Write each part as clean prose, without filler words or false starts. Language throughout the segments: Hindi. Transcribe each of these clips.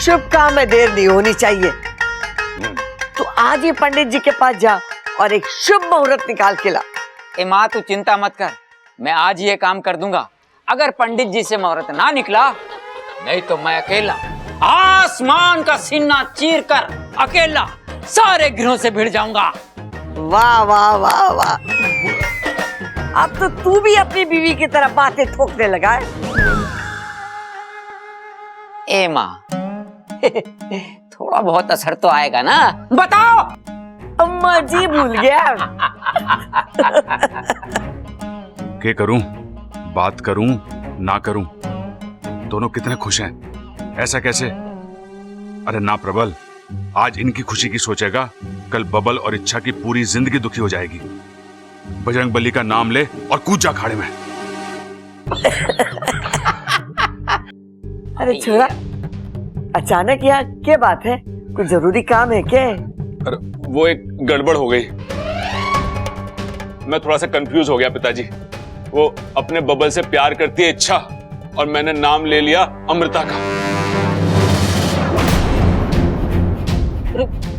शुभ काम में देर नहीं होनी चाहिए। तो आज ही पंडित जी के पास जा और एक शुभ मुहूर्त निकाल के ला। ए माँ तू चिंता मत कर, मैं आज ये काम कर दूंगा। अगर पंडित जी से मुहूर्त ना निकला, नहीं तो मैं अकेला आसमान का सीना चीर कर अकेला सारे ग्रहों से भिड़ जाऊंगा। वाह वाह वाह वाह, अब तो तू भी अपनी बीवी की तरफ बातें ठोकने लगा है। ए माँ थोड़ा बहुत असर तो आएगा ना, बताओ। अम्मा जी भूल गया। क्या करूं, बात करूं ना करूं, दोनों कितने खुश हैं। ऐसा कैसे? अरे ना प्रबल, आज इनकी खुशी की सोचेगा, कल बबल और इच्छा की पूरी जिंदगी दुखी हो जाएगी। बजरंगबली का नाम ले और कूद जा खाड़े में। अरे छोरा, अचानक यहाँ क्या बात है? कुछ जरूरी काम है क्या? अरे वो एक गड़बड़ हो गई, मैं थोड़ा सा कंफ्यूज हो गया पिताजी। वो अपने बबल से प्यार करती है इच्छा, और मैंने नाम ले लिया अमृता का।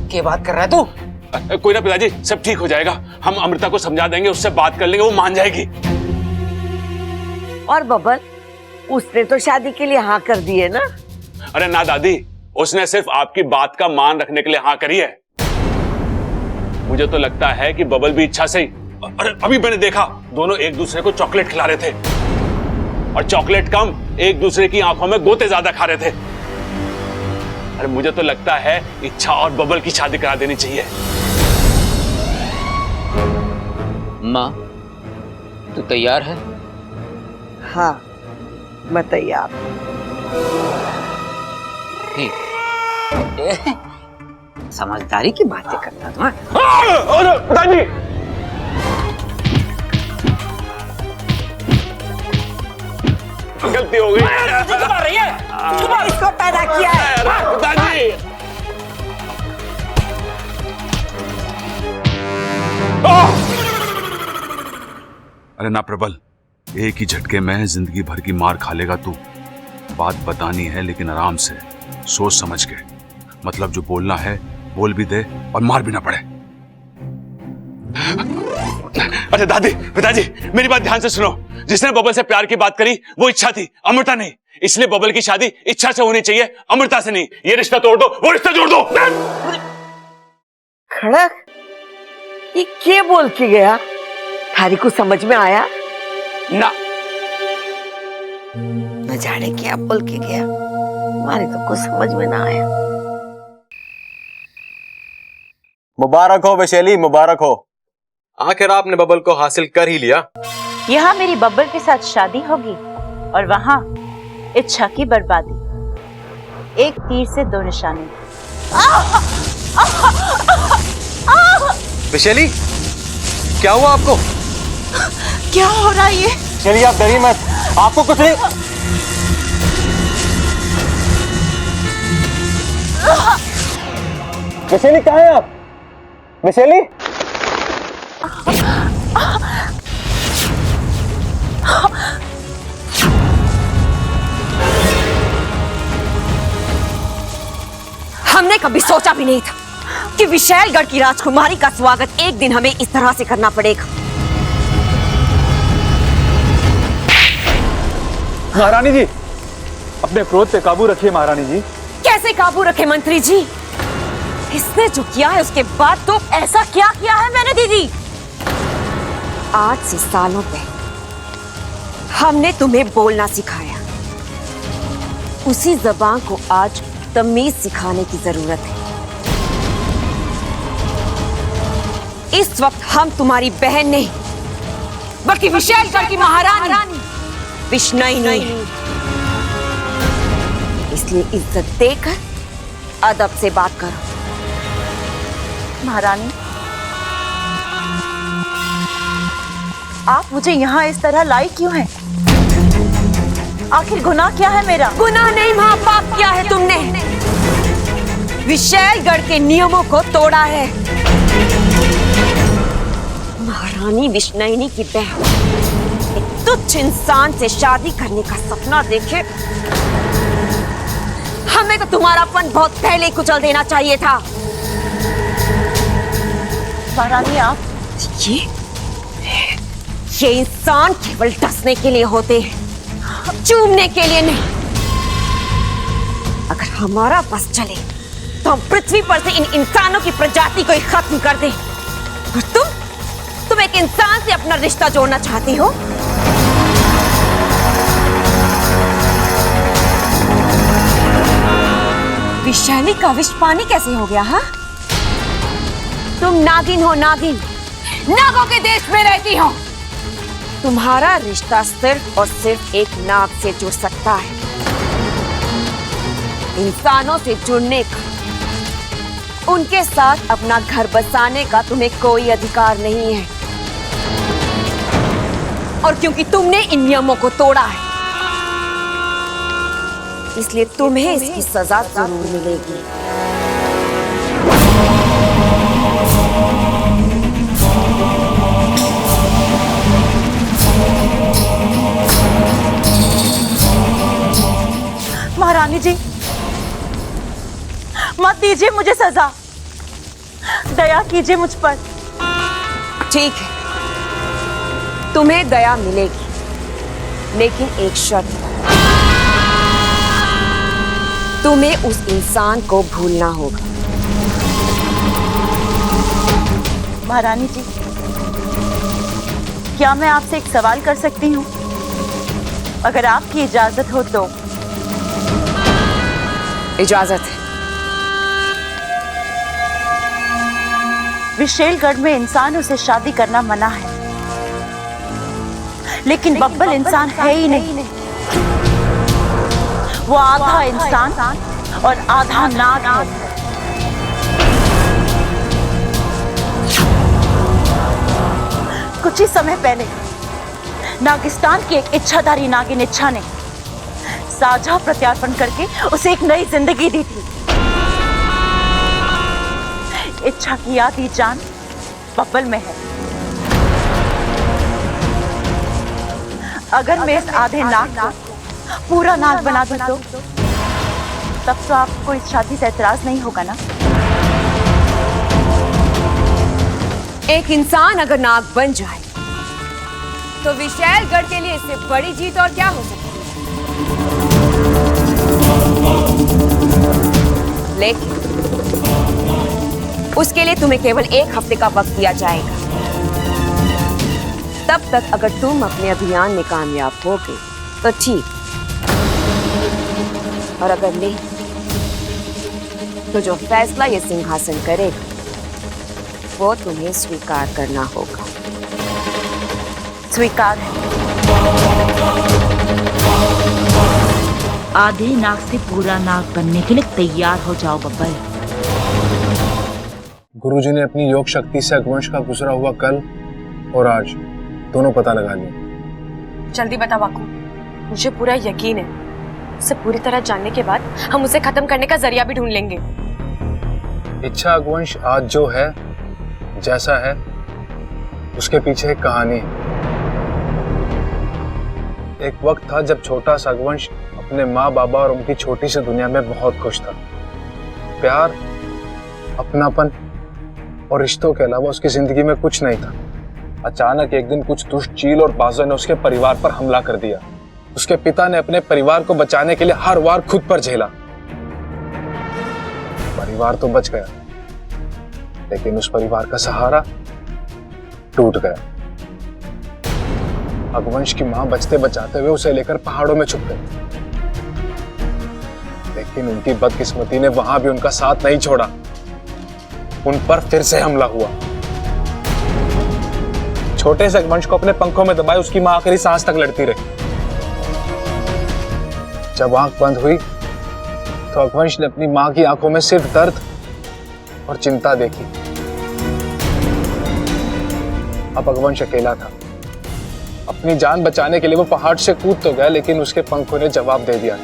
क्या बात कर रहा है तू? कोई ना पिताजी, सब ठीक हो जाएगा। हम अमृता को समझा देंगे, उससे बात कर लेंगे, वो मान जाएगी। और बबल, उसने तो शादी के लिए हाँ कर दी है ना? अरे ना दादी, उसने सिर्फ आपकी बात का मान रखने के लिए हाँ करी है। मुझे तो लगता है कि बबल भी इच्छा से ही, अरे अभी मैंने देखा दोनों एक दूसरे को चॉकलेट खिला रहे थे, और चॉकलेट कम एक दूसरे की आंखों में गोते ज्यादा खा रहे थे। अरे मुझे तो लगता है इच्छा और बबल की शादी करा देनी चाहिए। माँ तू तैयार है? हाँ मैं तैयार। ठीक, समझदारी की बातें करता था। दादी, गलती हो गई। रही है, इसको पैदा किया है। दादी, अरे ना प्रबल, एक ही झटके में जिंदगी भर की मार खा लेगा तू। बात बतानी है लेकिन आराम से, सोच समझ के। मतलब जो बोलना है बोल भी दे और मार भी ना पड़े। अरे दादी, पिताजी मेरी बात ध्यान से सुनो। जिसने बबल से प्यार की बात करी वो इच्छा थी, अमृता नहीं। इसलिए बबल की शादी इच्छा से होनी चाहिए, अमृता से नहीं। ये रिश्ता तोड़ दो, वो रिश्ता जोड़ दो। खड़क, ये क्या बोल के गया? थारी को समझ में आया ना? न जाने क्या बोल के गया, हमारे तो कुछ समझ में ना आया। मुबारक हो वैशाली, मुबारक हो। आखिर आपने बबल को हासिल कर ही लिया। यहाँ मेरी बब्बर के साथ शादी होगी और वहाँ इच्छा की बर्बादी। एक तीर से दो निशाने। वैशाली, क्या हुआ आपको? क्या हो रहा है ये? चलिए आप डरिए मत, आपको कुछ नहीं। वैशाली कहाँ हैं आप? वैशाली, हमने कभी सोचा भी नहीं था कि विशालगढ़ की राजकुमारी का स्वागत एक दिन हमें इस तरह से करना पड़ेगा। महारानी जी, अपने क्रोध पे काबू रखिए महारानी जी। कैसे काबू रखे मंत्री जी? इसने जो किया है उसके बाद तो ऐसा क्या किया है मैंने दीदी? आज से सालों पहले हमने तुम्हें बोलना सिखाया, उसी जबान को आज तमीज सिखाने की जरूरत है। इस वक्त हम तुम्हारी बहन नहीं बल्कि विशालगढ़ की महारानी विष्णुनी है। इसलिए इज्जत देकर अदब से बात करो। महारानी, आप मुझे यहाँ इस तरह लाई क्यों हैं? आखिर गुनाह क्या है मेरा? गुनाह नहीं मां, पाप किया है तुमने। विशालगढ़ के नियमों को तोड़ा है। महारानी विष्णुनी की बहन एक तुच्छ इंसान से शादी करने का सपना देखे हमें तो तुम्हारापन बहुत पहले ही कुचल देना चाहिए था। महारानी आप ये इंसान केवल डसने के लिए होते हैं, चूमने के लिए नहीं। अगर हमारा बस चले तो हम पृथ्वी पर से इन इंसानों की प्रजाति को ही खत्म कर दें। और तुम एक इंसान से अपना रिश्ता जोड़ना चाहती हो? विषैली का विष पानी कैसे हो गया? हाँ, तुम नागिन हो, नागिन, नागों के देश में रहती हो। तुम्हारा रिश्ता सिर्फ और सिर्फ एक नाग से जुड़ सकता है। इंसानों से जुड़ने का, उनके साथ अपना घर बसाने का तुम्हें कोई अधिकार नहीं है। और क्योंकि तुमने इन नियमों को तोड़ा है, इसलिए तुम्हें इसकी सजा जरूर मिलेगी। महारानी जी, मत दीजिए मुझे सजा, दया कीजिए मुझ पर। ठीक है, तुम्हें दया मिलेगी, लेकिन एक शर्त पर। तुम्हें उस इंसान को भूलना होगा। महारानी जी, क्या मैं आपसे एक सवाल कर सकती हूँ? अगर आपकी इजाजत हो तो। इजाजत है। विशेलगढ़ में इंसानों से शादी करना मना है, लेकिन बब्बल इंसान है ही नहीं। वो आधा इंसान और आधा नाग है। कुछ ही समय पहले नागिस्तान की एक इच्छाधारी नागिन इच्छा ने साझा प्रत्यार्पण करके उसे एक नई जिंदगी दी थी। इच्छा की आधी जान बब्बल में है। अगर मैं इस आधे नाग को पूरा नाग बना दूं तो तब तो आपको इस शादी से एतराज नहीं होगा ना? एक इंसान अगर नाग बन जाए तो विशैलगढ़ के लिए इससे बड़ी जीत और क्या हो सकती है? लेकिन उसके लिए तुम्हें केवल 1 हफ्ते का वक्त दिया जाएगा। तब तक अगर तुम अपने अभियान में कामयाब होगे तो ठीक, और अगर नहीं तो जो फैसला ये सिंहासन करेगा वो तुम्हें स्वीकार करना होगा। स्वीकार है। आधे नाग से पूरा नाग बनने के लिए तैयार हो जाओ बब्बल। गुरुजी ने अपनी योग शक्ति से अगवंश का गुजरा हुआ कल और आज दोनों पता लगा लिया। जल्दी बता बाकू, मुझे पूरा यकीन है उसे पूरी तरह जानने के बाद हम उसे खत्म करने का जरिया भी ढूंढ लेंगे। इच्छा अगवंश आज जो है, जैसा है, उसके पीछे एक कहानी है। एक वक्त था जब छोटा सा अगवंश अपने माँ बाबा और उनकी छोटी सी दुनिया में बहुत खुश था। प्यार, अपनापन और रिश्तों के अलावा उसकी जिंदगी में कुछ नहीं था। अचानक एक दिन कुछ दुष्ट चील और बाजों ने उसके परिवार पर हमला कर दिया। उसके पिता ने अपने परिवार को बचाने के लिए हर वार खुद पर झेला। परिवार तो बच गया, लेकिन उस परिवार का सहारा टूट गया। अगवंश की मां बचते बचाते हुए उसे लेकर पहाड़ों में छुप गई, लेकिन उनकी बदकिस्मती ने वहां भी उनका साथ नहीं छोड़ा। उन पर फिर से हमला हुआ। छोटे से अगवंश को अपने पंखों में दबाए उसकी मां आखिरी सांस तक लड़ती रही। जब आंख बंद हुई तो अगवंश ने अपनी मां की आंखों में सिर्फ दर्द और चिंता देखी। अब अगवंश अकेला था। अपनी जान बचाने के लिए वो पहाड़ से कूद तो गया, लेकिन उसके पंखों ने जवाब दे दिया।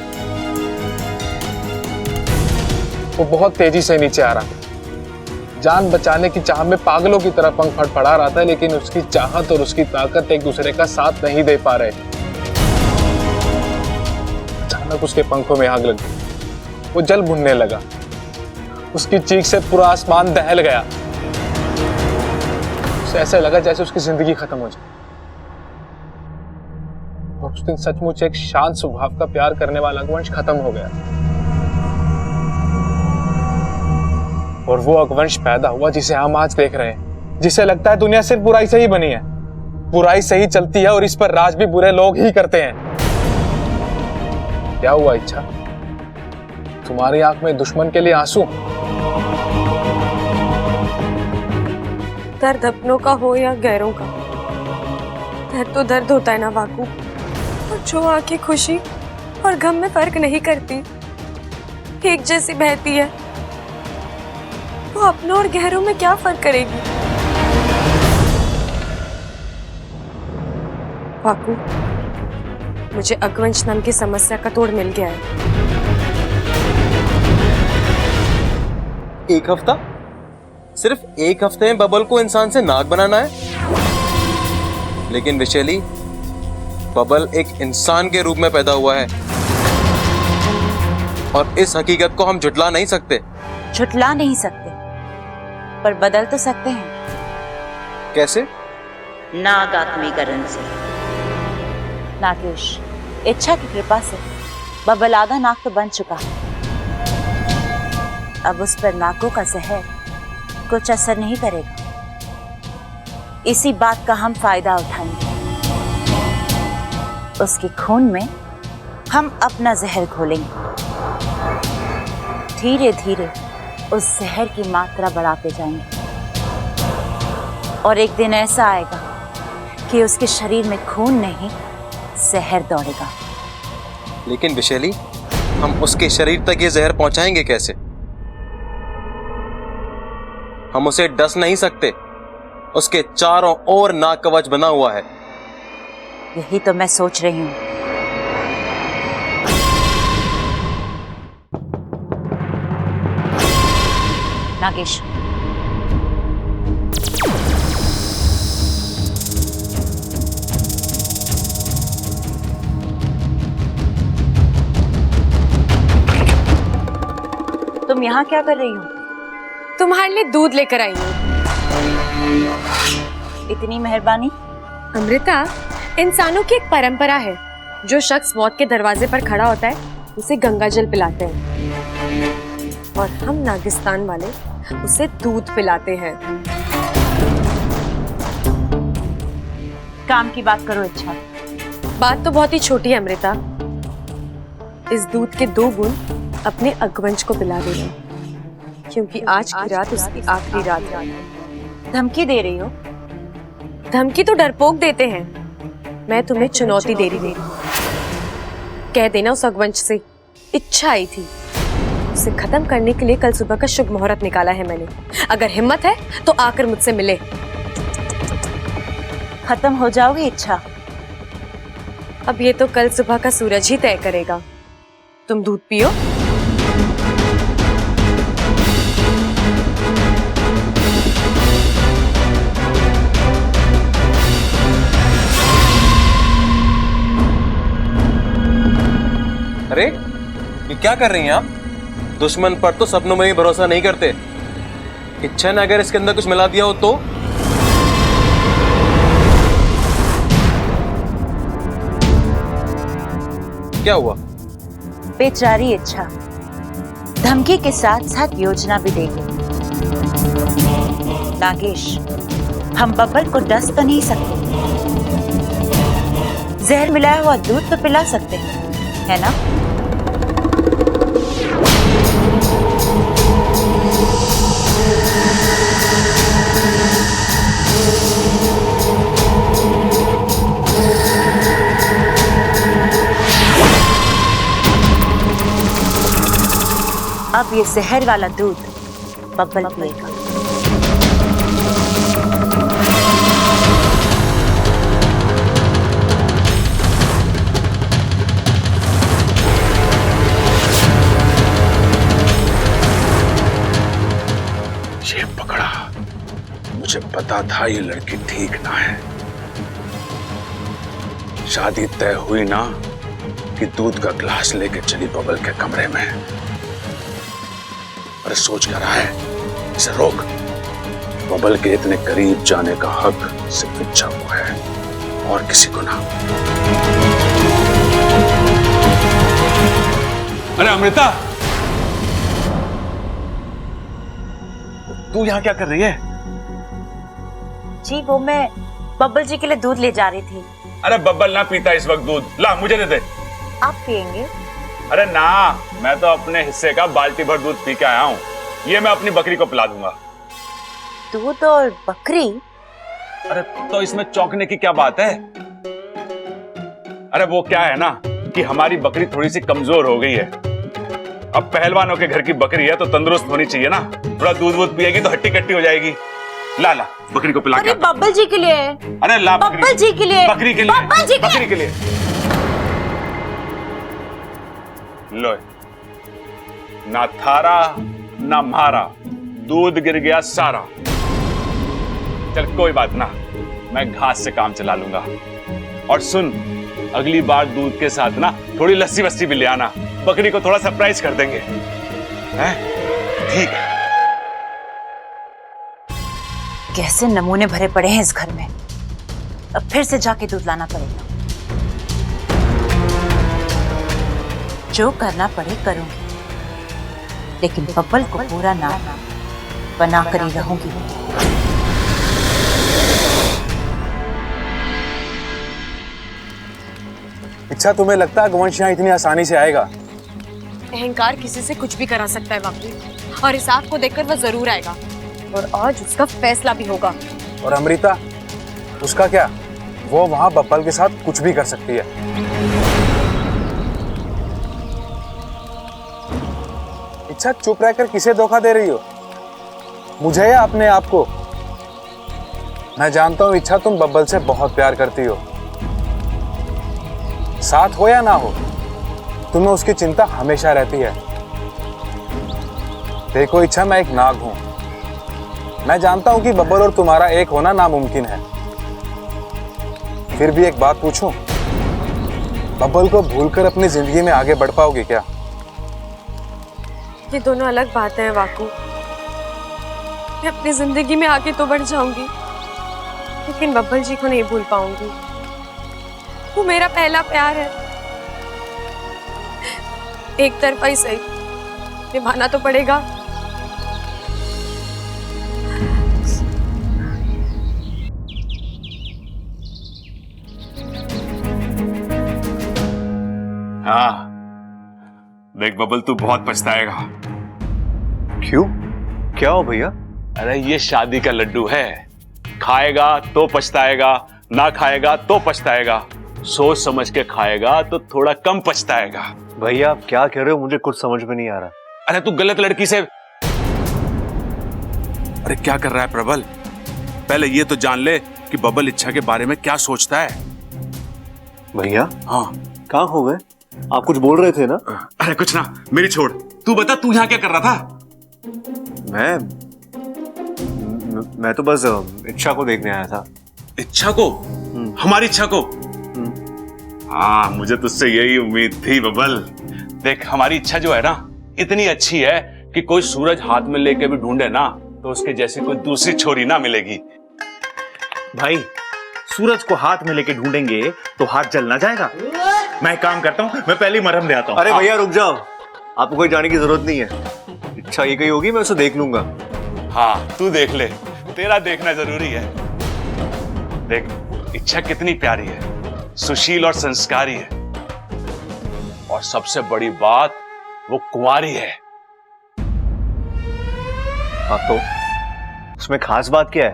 वो बहुत तेजी से नीचे आ रहा था। जान बचाने की चाह में पागलों की तरह पंख फड़फड़ा रहा था, लेकिन उसकी चाहत और उसकी ताकत एक दूसरे का साथ नहीं दे पा रहे। अचानक उसके पंखों में आग लग गई। वो जल भुनने लगा। उसकी चीख से पूरा आसमान दहल गया। उसे ऐसा लगा जैसे उसकी जिंदगी खत्म हो जाए। और उस दिन सचमुच एक शांत स्वभाव का प्यार करने वाला अगवंश खत्म हो गया। और वो अगवंश पैदा हुआ जिसे हम आज देख रहे हैं, जिसे लगता है दुनिया सिर्फ बुराई से ही बनी है, बुराई से ही चलती है और इस पर राज भी बुरे लोग ही करते हैं। क्या हुआ इच्छा? तुम्हारी आंख में दुश्मन के लिए आंसू? दर्द अपनों का हो या गैरों का, दर्द तो दर्द होता है ना वाकू। और जो आंखें खुशी और गम में फर्क नहीं करती, एक जैसी बहती है, वो अपनों और गहरों में क्या फर्क करेगी? वाकू, मुझे अगवंश नाम की समस्या का तोड़ मिल गया है। एक हफ्ता? सिर्फ एक हफ्ते में बबल को इंसान से नाग बनाना है? लेकिन विशेली, बबल एक इंसान के रूप में पैदा हुआ है और इस हकीकत को हम झुटला नहीं सकते। झुटला नहीं सकते, पर बदल तो सकते हैं। कैसे? नाग आत्मीकरण से। नागेश, इच्छा की कृपा से बबल आधा नाग तो बन चुका है। अब उस पर नागों का जहर कुछ असर नहीं करेगा। इसी बात का हम फायदा उठाएंगे। उसके खून में हम अपना जहर घोलेंगे। धीरे धीरे उस जहर की मात्रा बढ़ाते जाएंगे और एक दिन ऐसा आएगा कि उसके शरीर में खून नहीं, जहर दौड़ेगा। लेकिन विशेली, हम उसके शरीर तक ये जहर पहुंचाएंगे कैसे? हम उसे डस नहीं सकते। उसके चारों ओर नाग कवच बना हुआ है। यही तो मैं सोच रही हूं। नागेश, तुम यहाँ क्या कर रही हो? तुम्हारे लिए दूध लेकर आई हूँ। इतनी मेहरबानी। अमृता, इंसानों की एक परंपरा है, जो शख्स मौत के दरवाजे पर खड़ा होता है उसे गंगा जल पिलाते हैं, और हम नागिस्तान वाले उसे दूध पिलाते हैं। काम की बात करो इच्छा। बात तो बहुत ही छोटी है अमृता। इस दूध के 2 बूंद अपने अगवंश को पिला देना, क्योंकि आज की रात उसकी आखिरी रात है। धमकी दे रही हो? धमकी तो डरपोक देते हैं, मैं तुम्हें चुनौती दे रही हूँ। कह देना उस अगवंश से इच्छा आई थी, उसे खत्म करने के लिए कल सुबह का शुभ मुहूर्त निकाला है मैंने। अगर हिम्मत है तो आकर मुझसे मिले। खत्म हो जाओगी इच्छा? अब ये तो कल सुबह का सूरज ही तय करेगा। तुम दूध पियो। अरे, ये क्या कर रही हैं आप? दुश्मन पर तो सपनों में भी भरोसा नहीं करते। इच्छा ने अगर इसके अंदर कुछ मिला दिया हो तो? क्या हुआ? बेचारी इच्छा धमकी के साथ साथ योजना भी देगी। नागेश, हम बबल को डस तो नहीं सकते, जहर मिलाया हुआ दूध तो पिला सकते हैं, है ना? अब ये जहर वाला दूध बबल पिएगा। ये पकड़ा, मुझे पता था ये लड़की ठीक ना है। शादी तय हुई ना कि दूध का गिलास लेके चली बबल के कमरे में, अरे सोच क्या रहा है, इसे रोक। बबल के इतने करीब जाने का हक सिर्फ इच्छा को है और किसी को ना। अरे अमृता, तू यहां क्या कर रही है? जी वो मैं बब्बल जी के लिए दूध ले जा रही थी। अरे बब्बल ना पीता इस वक्त दूध, ला मुझे दे दे। आप पियेंगे? अरे ना, मैं तो अपने हिस्से का बाल्टी भर दूध पी के आया हूँ, ये मैं अपनी बकरी को पिला दूंगा। दूध और बकरी? अरे तो इसमें चौंकने की क्या बात है? अरे वो क्या है ना कि हमारी बकरी थोड़ी सी कमजोर हो गई है। अब पहलवानों के घर की बकरी है तो तंदुरुस्त होनी चाहिए ना, थोड़ा दूध वूध पिएगी तो हट्टी कट्टी हो जाएगी। ला ला बकरी को पिला के। अरे बब्बल जी के लिए। अरे ला बब्बल जी के लिए। बकरी के लिए। बब्बल जी बकरी के लिए। लो, ना थारा ना मारा, दूध गिर गया सारा। चल कोई बात ना, मैं घास से काम चला लूंगा। और सुन, अगली बार दूध के साथ ना थोड़ी लस्सी वस्सी भी ले आना, बकरी को थोड़ा सरप्राइज कर देंगे, हैं? ठीक है। कैसे नमूने भरे पड़े हैं इस घर में, अब फिर से जाके दूध लाना पड़ेगा। जो करना पड़े करूंगी, लेकिन बब्बल को पूरा ना बना कर ही रहूंगी। इच्छा, तुम्हें लगता है गवंश यहाँ इतनी आसानी से आएगा? अहंकार किसी से कुछ भी करा सकता है बापू, और इस आग को देखकर वह जरूर आएगा, और आज उसका फैसला भी होगा। और अमृता, उसका क्या? वो वहां बब्बल के साथ कुछ भी कर सकती है। इच्छा, चुप रहकर किसे धोखा दे रही हो, मुझे या अपने आप को? मैं जानता हूं इच्छा, तुम बब्बल से बहुत प्यार करती हो। साथ हो या ना हो, तुम्हें उसकी चिंता हमेशा रहती है। देखो इच्छा, मैं एक नाग हूं। मैं जानता हूं कि बब्बल और तुम्हारा एक होना नामुमकिन है। फिर भी एक बात पूछूं, बब्बल को भूलकर अपनी जिंदगी में आगे बढ़ पाओगे क्या? ये दोनों अलग बातें हैं वाकू। मैं अपनी जिंदगी में आगे तो बढ़ जाऊंगी, लेकिन बब्बल जी को नहीं भूल पाऊंगी। वो मेरा पहला प्यार है। एक तरफा ही सही, निभाना तो पड़ेगा। हाँ देख बबल, तू बहुत पछताएगा। क्यों? क्या हो भैया? अरे ये शादी का लड्डू है, खाएगा तो पछताएगा, ना खाएगा तो पछताएगा। सोच समझ के खाएगा तो थोड़ा कम पछताएगा। भैया आप क्या कह रहे हो, मुझे कुछ समझ में नहीं आ रहा। अरे तू गलत लड़की से। अरे क्या कर रहा है प्रबल? पहले ये तो जान ले कि बबल इच्छा के बारे में क्या सोचता है। भैया हाँ, कहाँ हो गए? आप कुछ बोल रहे थे ना? अरे कुछ ना, मेरी छोड़। तू बता, तू यहाँ क्या कर रहा था? मैं तो बस इच्छा को देखने आया था। इच्छा को? हमारी इच्छा को? हाँ, मुझे तुझसे यही उम्मीद थी बबल। देख, हमारी इच्छा जो है ना, इतनी अच्छी है कि कोई सूरज हाथ में लेके भी ढूंढे ना तो उसके जैसी कोई दूसरी छोरी ना मिलेगी। भाई, सूरज को हाथ में लेके ढूंढेंगे तो हाथ जल ना जाएगा। मैं काम करता हूँ, मैं पहले मरहम ले आता हूँ। अरे भैया रुक जाओ, आपको कोई जाने की जरूरत नहीं है। इच्छा ये कहीं होगी, मैं उसे देख लूंगा। हाँ तू देख ले, तेरा देखना जरूरी है। देख, इच्छा कितनी प्यारी है, सुशील और संस्कारी है, और सबसे बड़ी बात वो कुंवारी है। हाँ तो उसमें खास बात क्या है?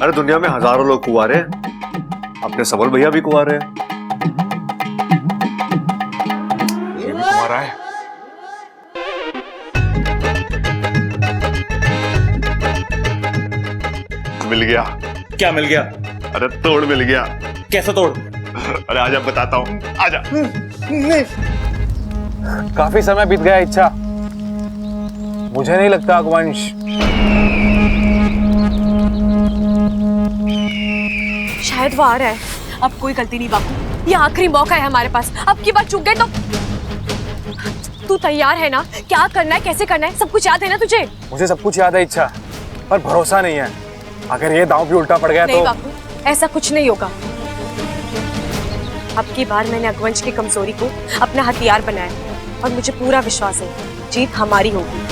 अरे दुनिया में हजारों लोग कुंवारे हैं, अपने सबल भैया भी कुंवारे हैं। ये भी कुंवारा है। मिल गया। क्या मिल गया? अरे तोड़ मिल गया। कैसा तोड़? अरे आजा बताता हूँ, आजा। काफी समय बीत गया इच्छा, मुझे नहीं लगता वंश। शायद वो आ रहा है। अब कोई गलती नहीं बापू, ये आखिरी मौका है हमारे पास। अब की बार चूक गए तो तू तैयार है ना? क्या करना है, कैसे करना है, सब कुछ याद है ना तुझे? मुझे सब कुछ याद है इच्छा, पर भरोसा नहीं है। अगर ये दांव भी उल्टा पड़ गया नहीं तो बापू, ऐसा कुछ नहीं होगा। अब की बार मैंने अगवंश की कमजोरी को अपना हथियार बनाया और मुझे पूरा विश्वास है जीत हमारी होगी।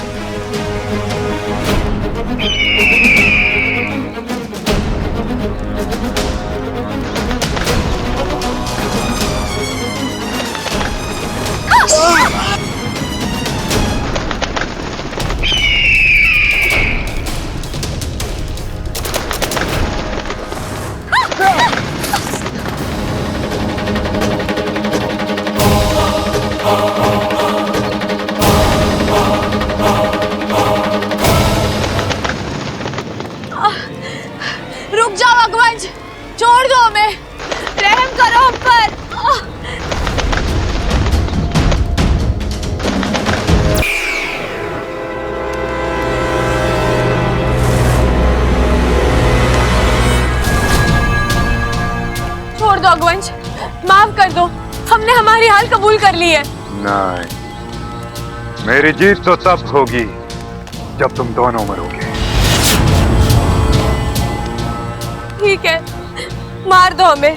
रुक जाओ अगवंश, छोड़ दो हमें, रहम करो हम पर। छोड़ दो अगवंश, माफ कर दो, हमने हमारी हाल कबूल कर ली है। नहीं, मेरी जीत तो तब होगी जब तुम दोनों मरोगे। ठीक है, मार दो हमें।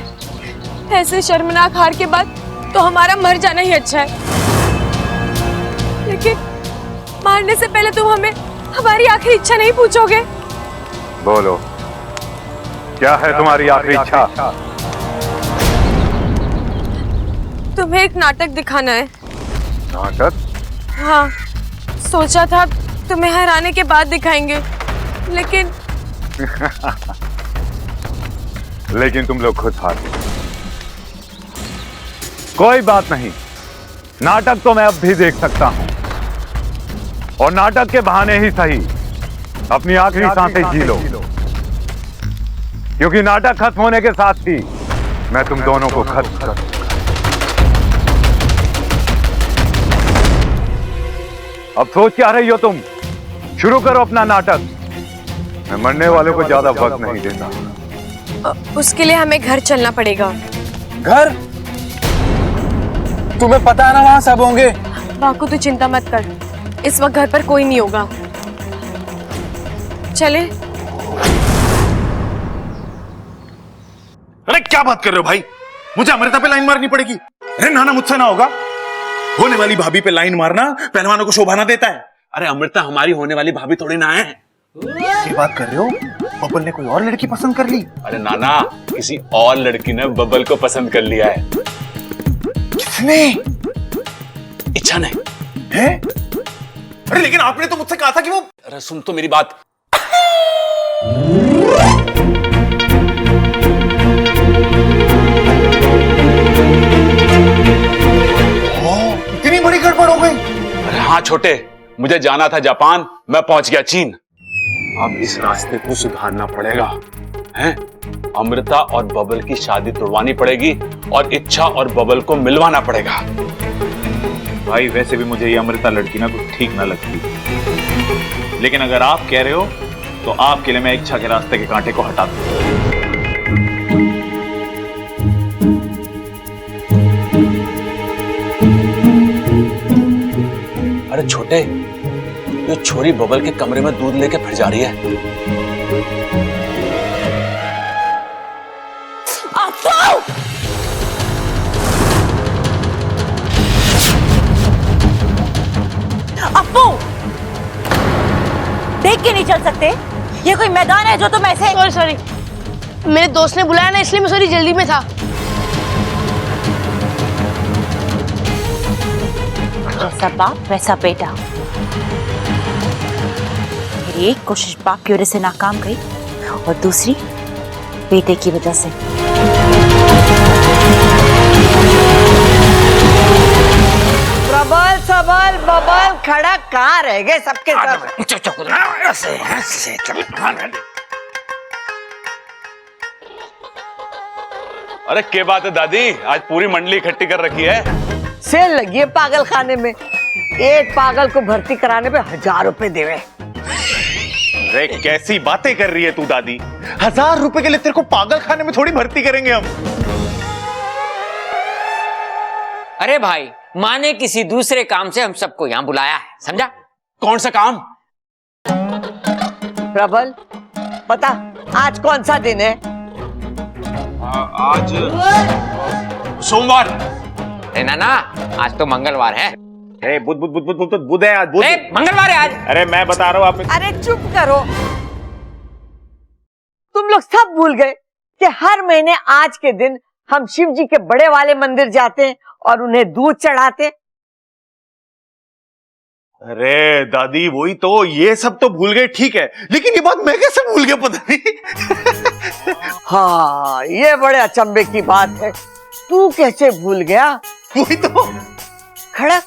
ऐसे शर्मनाक हार के बाद तो हमारा मर जाना ही अच्छा है, लेकिन मारने से पहले तुम हमें हमारी आखिरी इच्छा नहीं पूछोगे? बोलो, क्या है तुम्हारी आखिरी इच्छा? तुम्हें एक नाटक दिखाना है। नाटक? हाँ, सोचा था तुम्हें हराने के बाद दिखाएंगे, लेकिन लेकिन तुम लोग खुद हार गए। कोई बात नहीं, नाटक तो मैं अब भी देख सकता हूं, और नाटक के बहाने ही सही अपनी आखिरी सांसें जी लो, क्योंकि नाटक खत्म होने के साथ ही मैं तुम दोनों को खत्म कर दूंगा। अब सोच क्या रही हो तुम? शुरू करो अपना नाटक। मैं मरने वालों को ज्यादा वक्त नहीं देता। उसके लिए हमें घर चलना पड़ेगा। घर? तुम्हें पता है ना वहां सब होंगे। बाकू तू चिंता मत कर, इस वक्त घर पर कोई नहीं होगा। चले। अरे क्या बात कर रहे हो भाई? मुझे अमृता पे लाइन मारनी पड़ेगी? अरे नाना, मुझसे ना होगा। होने वाली भाभी पे लाइन मारना पहलवानों को शोभा ना देता है। अरे अमृता हमारी होने वाली भाभी थोड़ी ना है। ये बात कर रहे हो? बबल ने कोई और लड़की पसंद कर ली? अरे नाना, किसी और लड़की ने बबल को पसंद कर लिया है। किसने? इच्छा ने। है? अरे लेकिन आपने तो मुझसे कहा था कि वो... अरे सुन तो मेरी बात। इतनी बड़ी गड़बड़ हो गई? अरे हाँ छोटे, मुझे जाना था जापान, मैं पहुंच गया चीन। अब इस रास्ते को सुधारना पड़ेगा, हैं? अमृता और बबल की शादी तुड़वानी पड़ेगी और इच्छा और बबल को मिलवाना पड़ेगा। भाई वैसे भी मुझे ये अमृता लड़की ना कुछ ठीक ना लगती, लेकिन अगर आप कह रहे हो तो आपके लिए मैं इच्छा के रास्ते के कांटे को हटा दूं। अरे छोटे, ये छोरी बबल के कमरे में दूध लेके फिर जा रही है। अप्पू, देख के नहीं चल सकते? ये कोई मैदान है जो तुम ऐसे... सॉरी, मेरे दोस्त ने बुलाया ना, इसलिए मैं सॉरी जल्दी में था। जैसा बाप वैसा बेटा। मेरी एक कोशिश बाप की वजह से नाकाम गई और दूसरी बेटे की वजह से। प्रबल सबल बबल खड़ा कहाँ रह गए सबके सब? अरे क्या बात है दादी, आज पूरी मंडली इकट्ठी कर रखी है। सेल लगी है पागल खाने में, एक पागल को भर्ती कराने पे 1000 रुपए देवे। अरे कैसी बातें कर रही है तू दादी? 1000 रुपए के लिए तेरे को पागल खाने में थोड़ी भर्ती करेंगे हम। अरे भाई, माँ ने किसी दूसरे काम से हम सबको यहाँ बुलाया है, समझा? कौन सा काम? प्रबल, बता आज कौन सा दिन है? आज सोमवार। अरे नाना, आज तो मंगलवार है। अरे बुध है आज, बुध। मंगलवार है आज। अरे मैं बता रहा हूँ आप। अरे चुप करो, तुम लोग सब भूल गए कि हर महीने आज के दिन हम शिव जी के बड़े वाले मंदिर जाते हैं और उन्हें दूध चढ़ाते। अरे दादी वही तो, ये सब तो भूल गए ठीक है, लेकिन ये बात मैं कैसे भूल गया पता नहीं। हाँ, ये बड़े अचंभे की बात है, तू कैसे भूल गया? वही तो। खड़ा,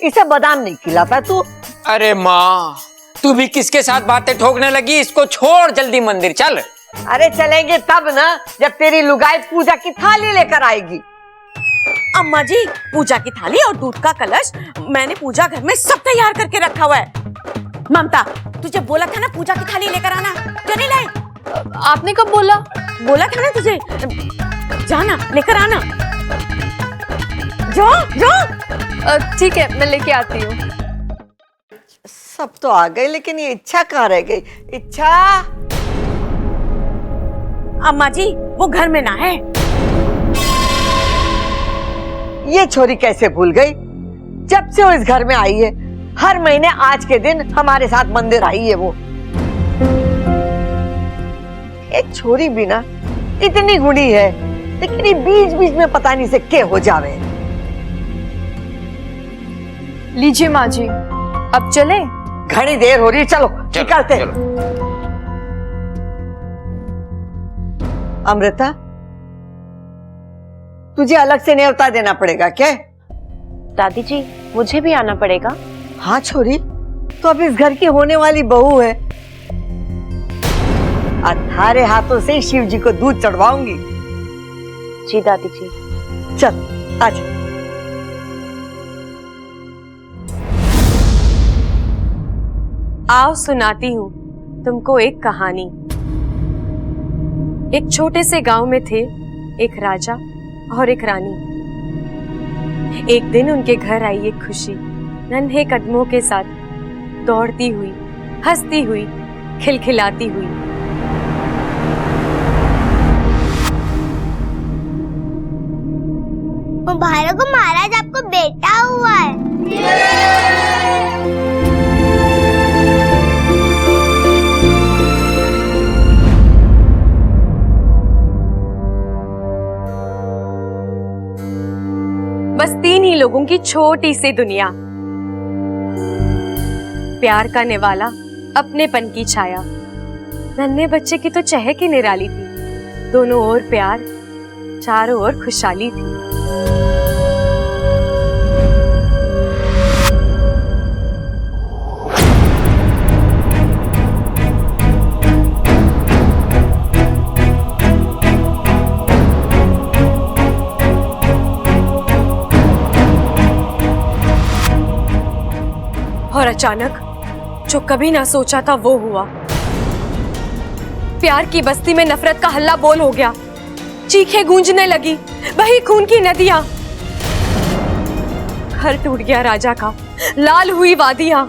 इसे बादाम नहीं खिलाता तू? अरे माँ, तू भी किसके साथ बातें ठोकने लगी? इसको छोड़, जल्दी मंदिर चल। अरे चलेंगे तब ना, जब तेरी लुगाई पूजा की थाली लेकर आएगी। अम्मा जी, पूजा की थाली और दूध का कलश मैंने पूजा घर में सब तैयार करके रखा हुआ है। ममता, तुझे बोला था ना पूजा की थाली लेकर आना, क्यों नहीं लाए? आपने कब बोला? बोला था ना तुझे, जाना लेकर आना। जो ठीक है, मैं लेके आती हूँ। सब तो आ गए, लेकिन ये इच्छा कहाँ रह गई? इच्छा! अम्मा जी, वो घर में ना है। ये छोरी कैसे भूल गई? जब से वो इस घर में आई है, हर महीने आज के दिन हमारे साथ मंदिर आई है वो। एक छोरी भी ना इतनी गुणी है, लेकिन ये बीच बीच में पता नहीं से क्या हो जावे। लीजिए माँ जी, अब चले? घनी देर हो रही, चलो निकलते। अमृता, तुझे अलग से न्योता देना पड़ेगा क्या? दादी जी, मुझे भी आना पड़ेगा? हाँ छोरी, तो अब इस घर की होने वाली बहू है, अठारे हाथों से शिव जी को दूध चढ़वाऊंगी। जी दादी जी। चल आजा। आओ सुनाती हूँ तुमको एक कहानी। एक छोटे से गांव में थे एक राजा और एक रानी। एक दिन उनके घर आई एक खुशी नन्हे कदमों के साथ, दौड़ती हुई, हंसती हुई, खिलखिलाती हुई। मुबारक हो महाराज, आपको बेटा हुआ है। बस 3 ही लोगों की छोटी सी दुनिया, प्यार का निवाला, अपनेपन की छाया। नन्हे बच्चे की तो चहक ही निराली थी, दोनों ओर प्यार, चारों ओर खुशहाली थी। और अचानक जो कभी ना सोचा था वो हुआ। प्यार की बस्ती में नफरत का हल्ला बोल हो गया, चीखें गूंजने लगी, बही खून की नदियां। घर टूट गया राजा का, लाल हुई वादियां।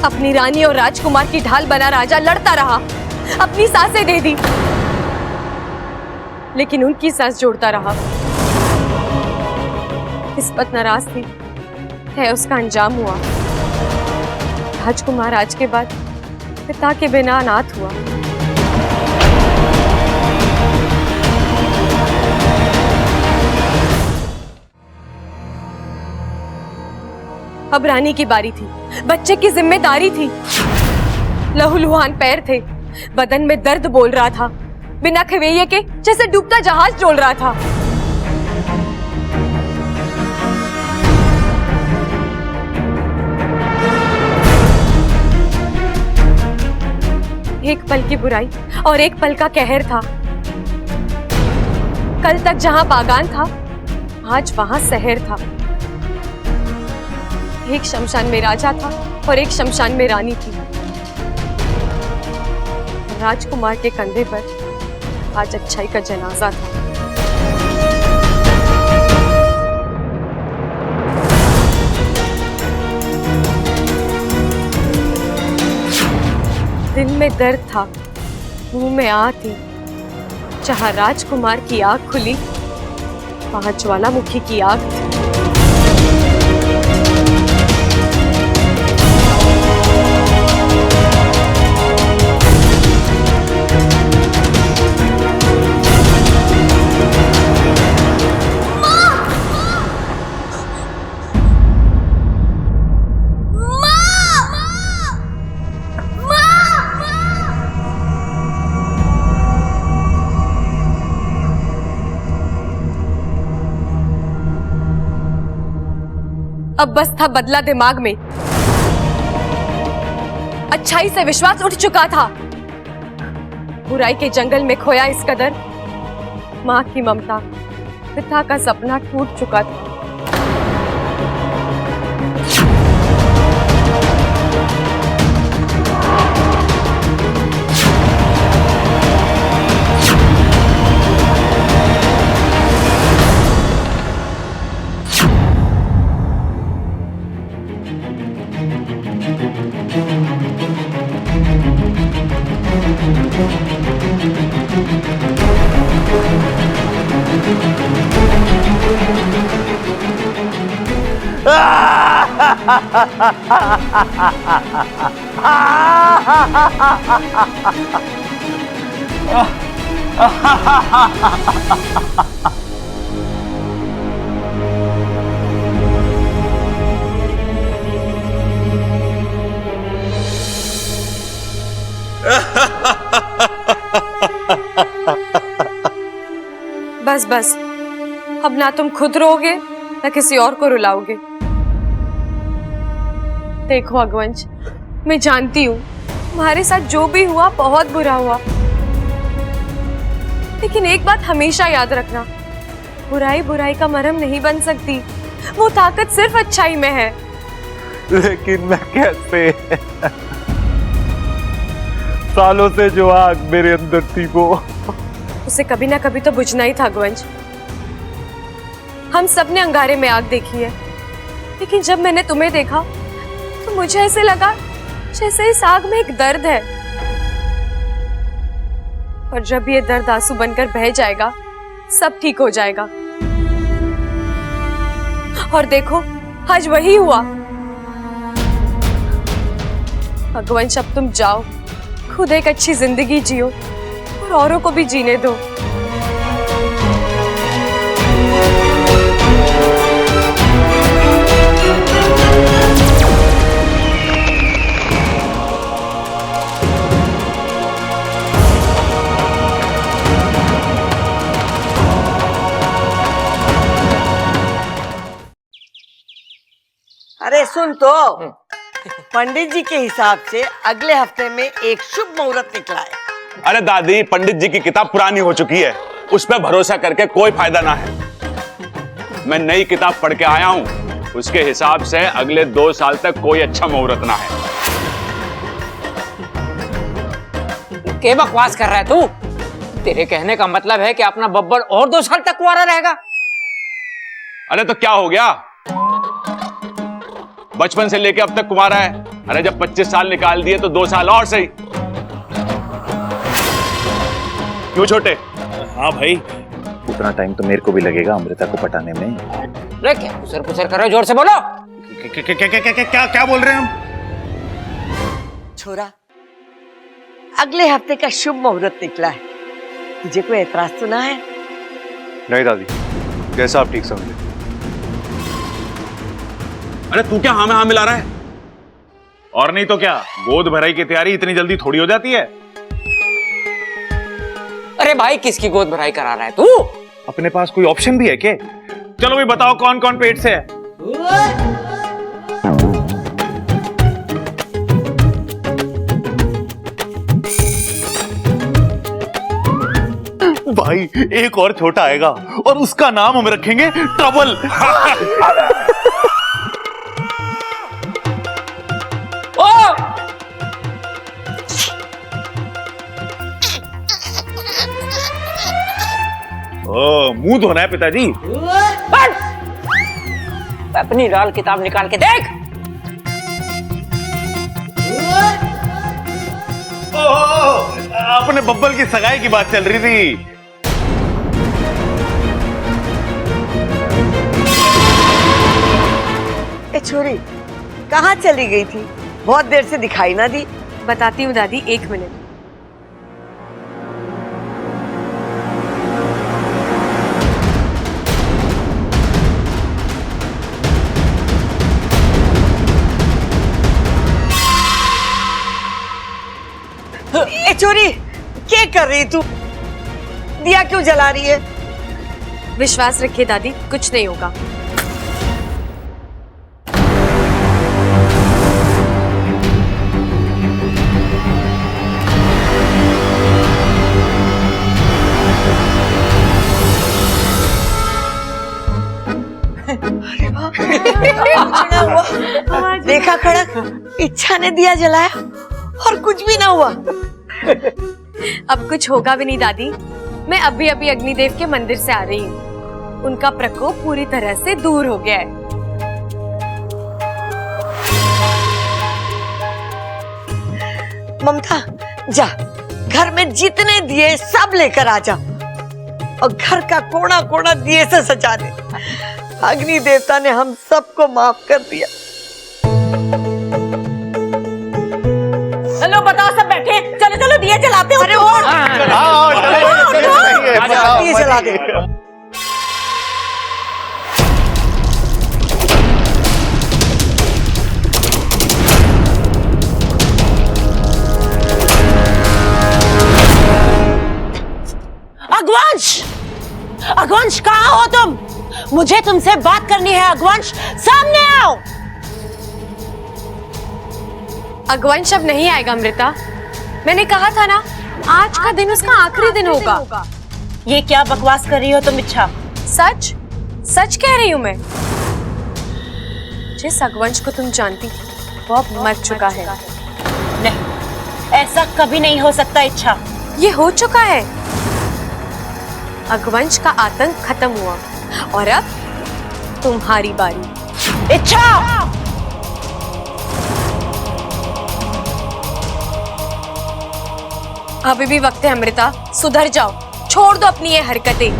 अपनी रानी और राजकुमार की ढाल बना राजा लड़ता रहा, अपनी सांसें दे दी, लेकिन उनकी सांस जोड़ता रहा। किस्मत नाराज थी, है उसका अंजाम हुआ। राजकुमार आज के बाद पिता के बिना अनाथ हुआ। अब रानी की बारी थी, बच्चे की जिम्मेदारी थी। लहूलुहान पैर थे, बदन में दर्द बोल रहा था, बिना खवेये के जैसे डूबता जहाज डोल रहा था। एक पल की बुराई और एक पल का कहर था। कल तक जहां बागान था, आज वहां शहर था। एक शमशान में राजा था और एक शमशान में रानी थी। राजकुमार के कंधे पर आज अच्छाई का जनाजा था। दिल में दर्द था, मुंह में आ थी। जहां राजकुमार की आंख खुली, वहां ज्वालामुखी की आग थी। अब बस था बदला दिमाग में। अच्छाई से विश्वास उठ चुका था। बुराई के जंगल में खोया इस कदर। मां की ममता, पिता का सपना टूट चुका था। बस बस, अब ना तुम खुद रोओगे ना किसी और को रुलाओगे। देखो अगवंश, मैं जानती हूँ तुम्हारे साथ जो भी हुआ बहुत बुरा हुआ, लेकिन एक बात हमेशा याद रखना, बुराई बुराई का मरहम नहीं बन सकती। वो ताकत सिर्फ अच्छाई में है। लेकिन मैं कैसे? सालों से जो आग मेरे अंदर थी वो उसे कभी ना कभी तो बुझना ही था अगवंश। हम सब ने अंगारे में आग देखी है, लेकिन जब मैंने तुम्हें देखा तो मुझे ऐसे लगा जैसे इस आग में एक दर्द है, और जब ये दर्द आंसू बनकर बह जाएगा सब ठीक हो जाएगा। और देखो आज वही हुआ। अगवंश, अब तुम जाओ, खुद एक अच्छी जिंदगी जियो और औरों को भी जीने दो। अरे सुन तो, पंडित जी के हिसाब से अगले हफ्ते में एक शुभ मुहूर्त निकला है। अरे दादी, पंडित जी की किताब पुरानी हो चुकी है, उस पर भरोसा करके कोई फायदा ना है। मैं नई किताब पढ़ के आया हूं, उसके हिसाब से अगले 2 साल तक कोई अच्छा मुहूर्त ना है। क्या बकवास कर रहा है तू? तेरे कहने का मतलब है कि अपना बब्बर और 2 साल तक कुंवारा रहेगा? अरे तो क्या हो गया, बचपन से लेके अब तक कुंवारा है। अरे जब 25 साल निकाल दिए तो 2 साल और सही। क्यों छोटे? हाँ भाई, उतना टाइम तो मेरे को भी लगेगा अमृता को पटाने में। रे क्या पुसर पुसर कर रहे हो? जोर से बोलो। क्या बोल रहे हैं हम? छोरा, अगले हफ्ते का शुभ मुहूर्त निकला है, तुझे कोई एतराज तो ना है? नहीं दादी, जैसा आप ठीक समझे। अरे तू क्या हाँ में हाँ मिला रहा है? और नहीं तो क्या, गोद भराई की तैयारी इतनी जल्दी थोड़ी हो जाती है। अरे भाई, किसकी गोद भराई करा रहा है तू? अपने पास कोई ऑप्शन भी है क्या? चलो भी बताओ कौन कौन पेट से है। भाई एक और छोटा आएगा और उसका नाम हम रखेंगे ट्रबल। ओ, मुंह धोना है पिताजी। अपनी लाल किताब निकाल के देख। अपने बब्बल की सगाई की बात चल रही थी। ए छोरी, कहाँ चली गई थी? बहुत देर से दिखाई ना दी। बताती हूँ दादी, 1 मिनट। ए छोरी, क्या कर रही तू? दिया क्यों जला रही है? विश्वास रखिए दादी, कुछ नहीं होगा। देखा खड़क, इच्छा ने दिया जलाया और कुछ भी ना हुआ। अब कुछ होगा भी नहीं दादी। मैं अभी अभी अग्निदेव के मंदिर से आ रही हूँ। उनका प्रकोप पूरी तरह से दूर हो गया है। ममता, जा घर में जितने दिए सब लेकर आ जा और घर का कोना कोना दिए से सजा दे। अग्नि देवता ने हम सबको माफ कर दिया। चलो बताओ, सब बैठे, चलो चलो दिए जलाते हो। दिए जला दे। अगवंश, अगवंश कहाँ हो तुम? मुझे तुमसे बात करनी है। अगवंश, सामने आओ। अगवंश अब नहीं आएगा अमृता। मैंने कहा था ना, आज का दिन उसका आखिरी दिन होगा। ये क्या बकवास कर रही हो तुम इच्छा? सच सच कह रही हूँ मैं। जिस अगवंश को तुम जानती वो अब मर चुका है। नहीं, ऐसा कभी नहीं हो सकता इच्छा। ये हो चुका है। अगवंश का आतंक खत्म हुआ और अब तुम्हारी बारी। इच्छा, अभी भी वक्त है अमृता, सुधर जाओ, छोड़ दो अपनी ये हरकतें।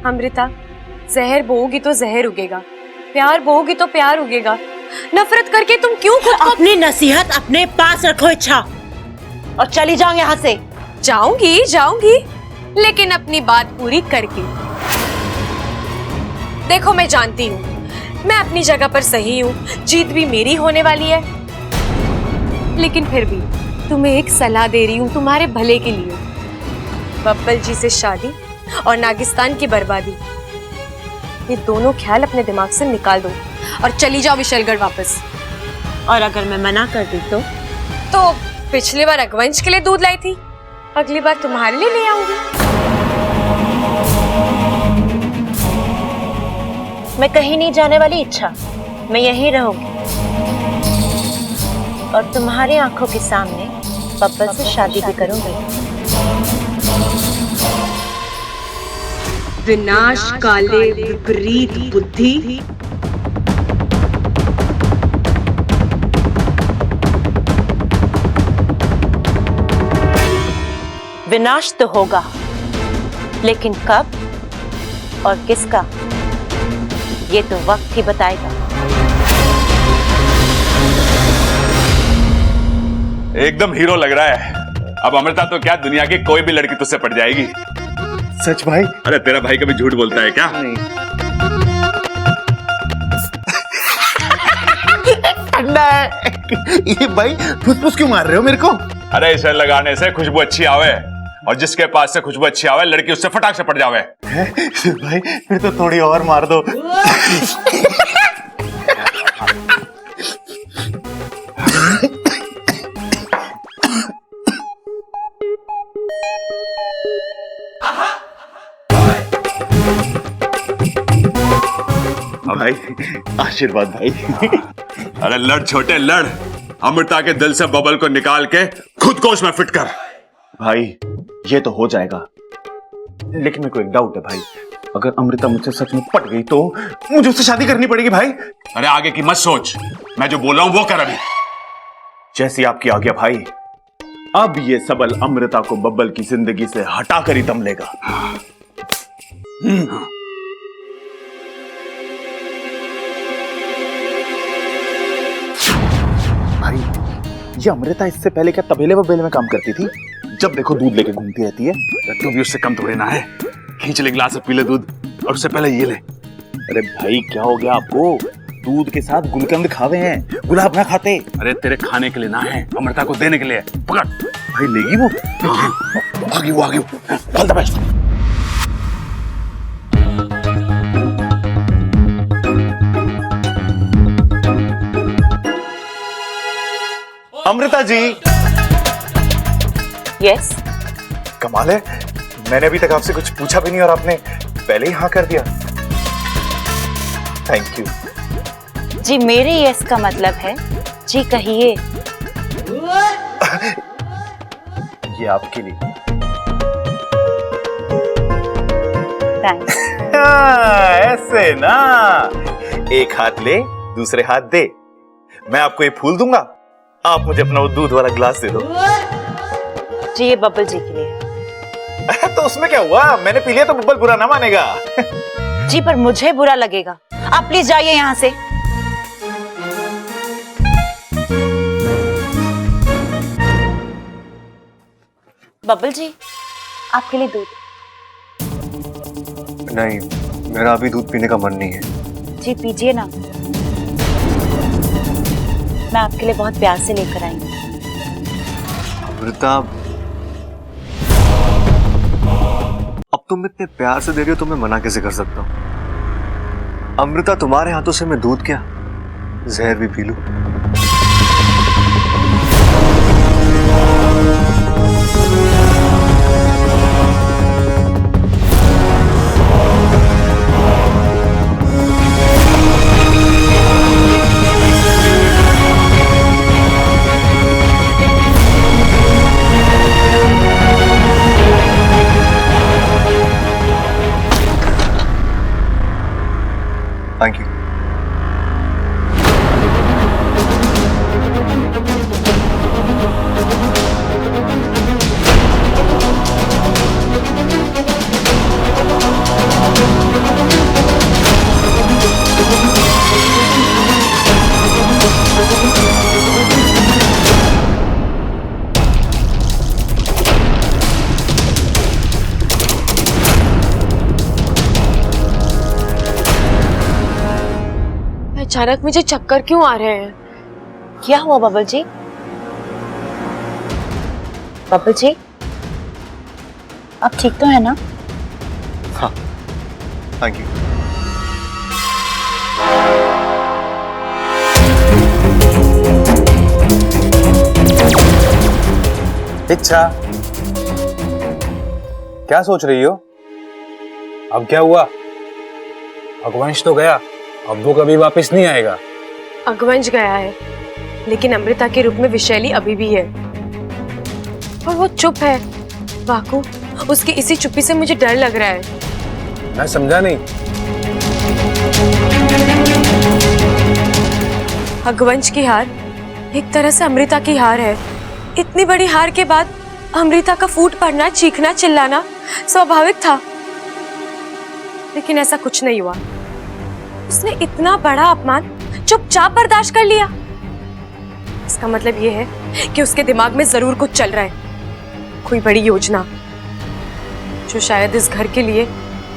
अमृता, जहर बोओगी तो जहर उगेगा, प्यार बोओगी तो प्यार उगेगा। नफरत करके तुम क्यों खुद को... अपनी नसीहत अपने पास रखो इच्छा, और चली जाओ यहाँ से। जाऊंगी जाऊंगी, लेकिन अपनी बात पूरी करके। देखो, मैं जानती हूँ मैं अपनी जगह पर सही हूँ, जीत भी मेरी होने वाली है, लेकिन फिर भी तुम्हें एक सलाह दे रही हूँ तुम्हारे भले के लिए। बब्बल जी से शादी और नागिस्तान की बर्बादी, ये दोनों ख्याल अपने दिमाग से निकाल दो और चली जाओ विशलगढ़ वापस। और अगर मैं मना कर दी तो पिछली बार अगवंश के लिए दूध लाई थी, अगली बार तुम्हारे लिए ले आऊंगी। मैं कहीं नहीं जाने वाली इच्छा, मैं यहीं रहूंगी और तुम्हारी आंखों के सामने बब्बल से शादी भी करूंगी। विनाश काले विपरीत बुद्धि, विनाश तो होगा, लेकिन कब और किसका, ये तो वक्त ही बताएगा। एकदम हीरो लग रहा है। अब अमृता तो क्या, दुनिया की कोई भी लड़की तुझसे पट जाएगी। सच भाई? अरे तेरा भाई कभी झूठ बोलता है क्या? ये भाई फुसफुस क्यों मार रहे हो मेरे को? अरे इसे लगाने से खुशबू अच्छी आवे, और जिसके पास से खुशबू अच्छी आवे लड़की उससे फटाक से पट जावे। भाई फिर तो थोड़ी और मार दो। भाई आशीर्वाद भाई। अरे लड़ छोटे लड़, अमृता के दिल से बबल को निकाल के खुद को उसमें फिट कर। भाई ये तो हो जाएगा, लेकिन मेरे को एक डाउट है भाई, अगर अमृता मुझसे सच में पट गई तो मुझे उससे शादी करनी पड़ेगी भाई। अरे आगे की मत सोच, मैं जो बोल रहा हूं वो कर अभी। जैसी आपकी आज्ञा भाई। अब ये सबल अमृता को बब्बल की जिंदगी से हटाकर ही दम लेगा। भाई ये अमृता इससे पहले क्या तबेले वबेले में काम करती थी? जब देखो दूध लेके घूमती रहती है। तू भी उससे कम थोड़े ना है। खींच ले गिलास से पी ले दूध, और उससे पहले ये ले। अरे भाई क्या हो गया आपको? दूध के साथ गुलकंद खावे हैं, गुलाब ना खाते। अरे तेरे खाने के लिए ना है, अमृता को देने के लिए। पकड़ भाई, लेगी वो? आगे वो आगे चल दबा। अमृता जी। यस। कमाल है, मैंने अभी तक आपसे कुछ पूछा भी नहीं और आपने पहले ही हाँ कर दिया। थैंक यू जी। मेरे यस का मतलब है जी कहिए। ये आपके लिए। थैंक्स। ऐसे ना, एक हाथ ले दूसरे हाथ दे। मैं आपको ये फूल दूंगा, आप मुझे अपना वो दूध वाला गिलास दे दो। जी ये बब्बल जी के लिए। तो उसमें क्या हुआ, मैंने पी लिया तो बब्बल बुरा ना मानेगा। जी पर मुझे बुरा लगेगा। आप प्लीज जाइए यहाँ से। बब्बल जी आपके लिए दूध। नहीं, मेरा अभी दूध पीने का मन नहीं है। जी पीजिए ना, मैं आपके लिए बहुत प्यार से लेकर आई हूँ। अमृता, अब तुम इतने प्यार से दे रही हो तो मैं मना कैसे कर सकता हूँ? अमृता, तुम्हारे हाथों से मैं दूध क्या जहर भी पी लूं? Thank you. अचानक मुझे चक्कर क्यों आ रहे हैं? क्या हुआ बब्बल जी? बब्बल जी आप ठीक तो है ना? हाँ, थैंक यू। इच्छा, क्या सोच रही हो? अब क्या हुआ? अगवंश तो गया, अब वो कभी वापस नहीं आएगा। अगवंश गया है, लेकिन अमृता के रूप में विशैली अभी भी है, और वो चुप है। वाकू, उसकी इसी चुप्पी से मुझे डर लग रहा है। मैं समझा नहीं। अगवंश की हार एक तरह से अमृता की हार है। इतनी बड़ी हार के बाद अमृता का फूट पड़ना, चीखना, चिल्लाना स्वाभाविक था, लेकिन ऐसा कुछ नहीं हुआ। उसने इतना बड़ा अपमान चुपचाप बर्दाश्त कर लिया। इसका मतलब यह है कि उसके दिमाग में जरूर कुछ चल रहा है, कोई बड़ी योजना जो शायद इस घर के लिए,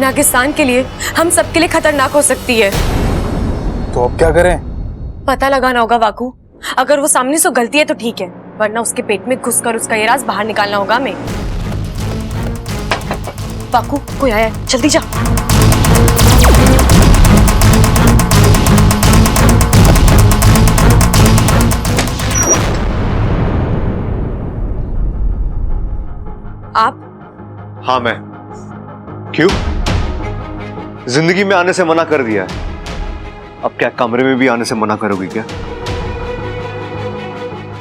नागिस्तान के लिए, हम सबके लिए खतरनाक हो सकती है। तो अब क्या करें? पता लगाना होगा वाकू। अगर वो सामने से गलती है तो ठीक है, वरना उसके पेट में घुसकर उसका ये राज बाहर निकालना होगा हमें। वाकू, कोई आया है, जल्दी जा। आप? हाँ मैं। क्यों? जिंदगी में आने से मना कर दिया है, अब क्या कमरे में भी आने से मना करोगी क्या?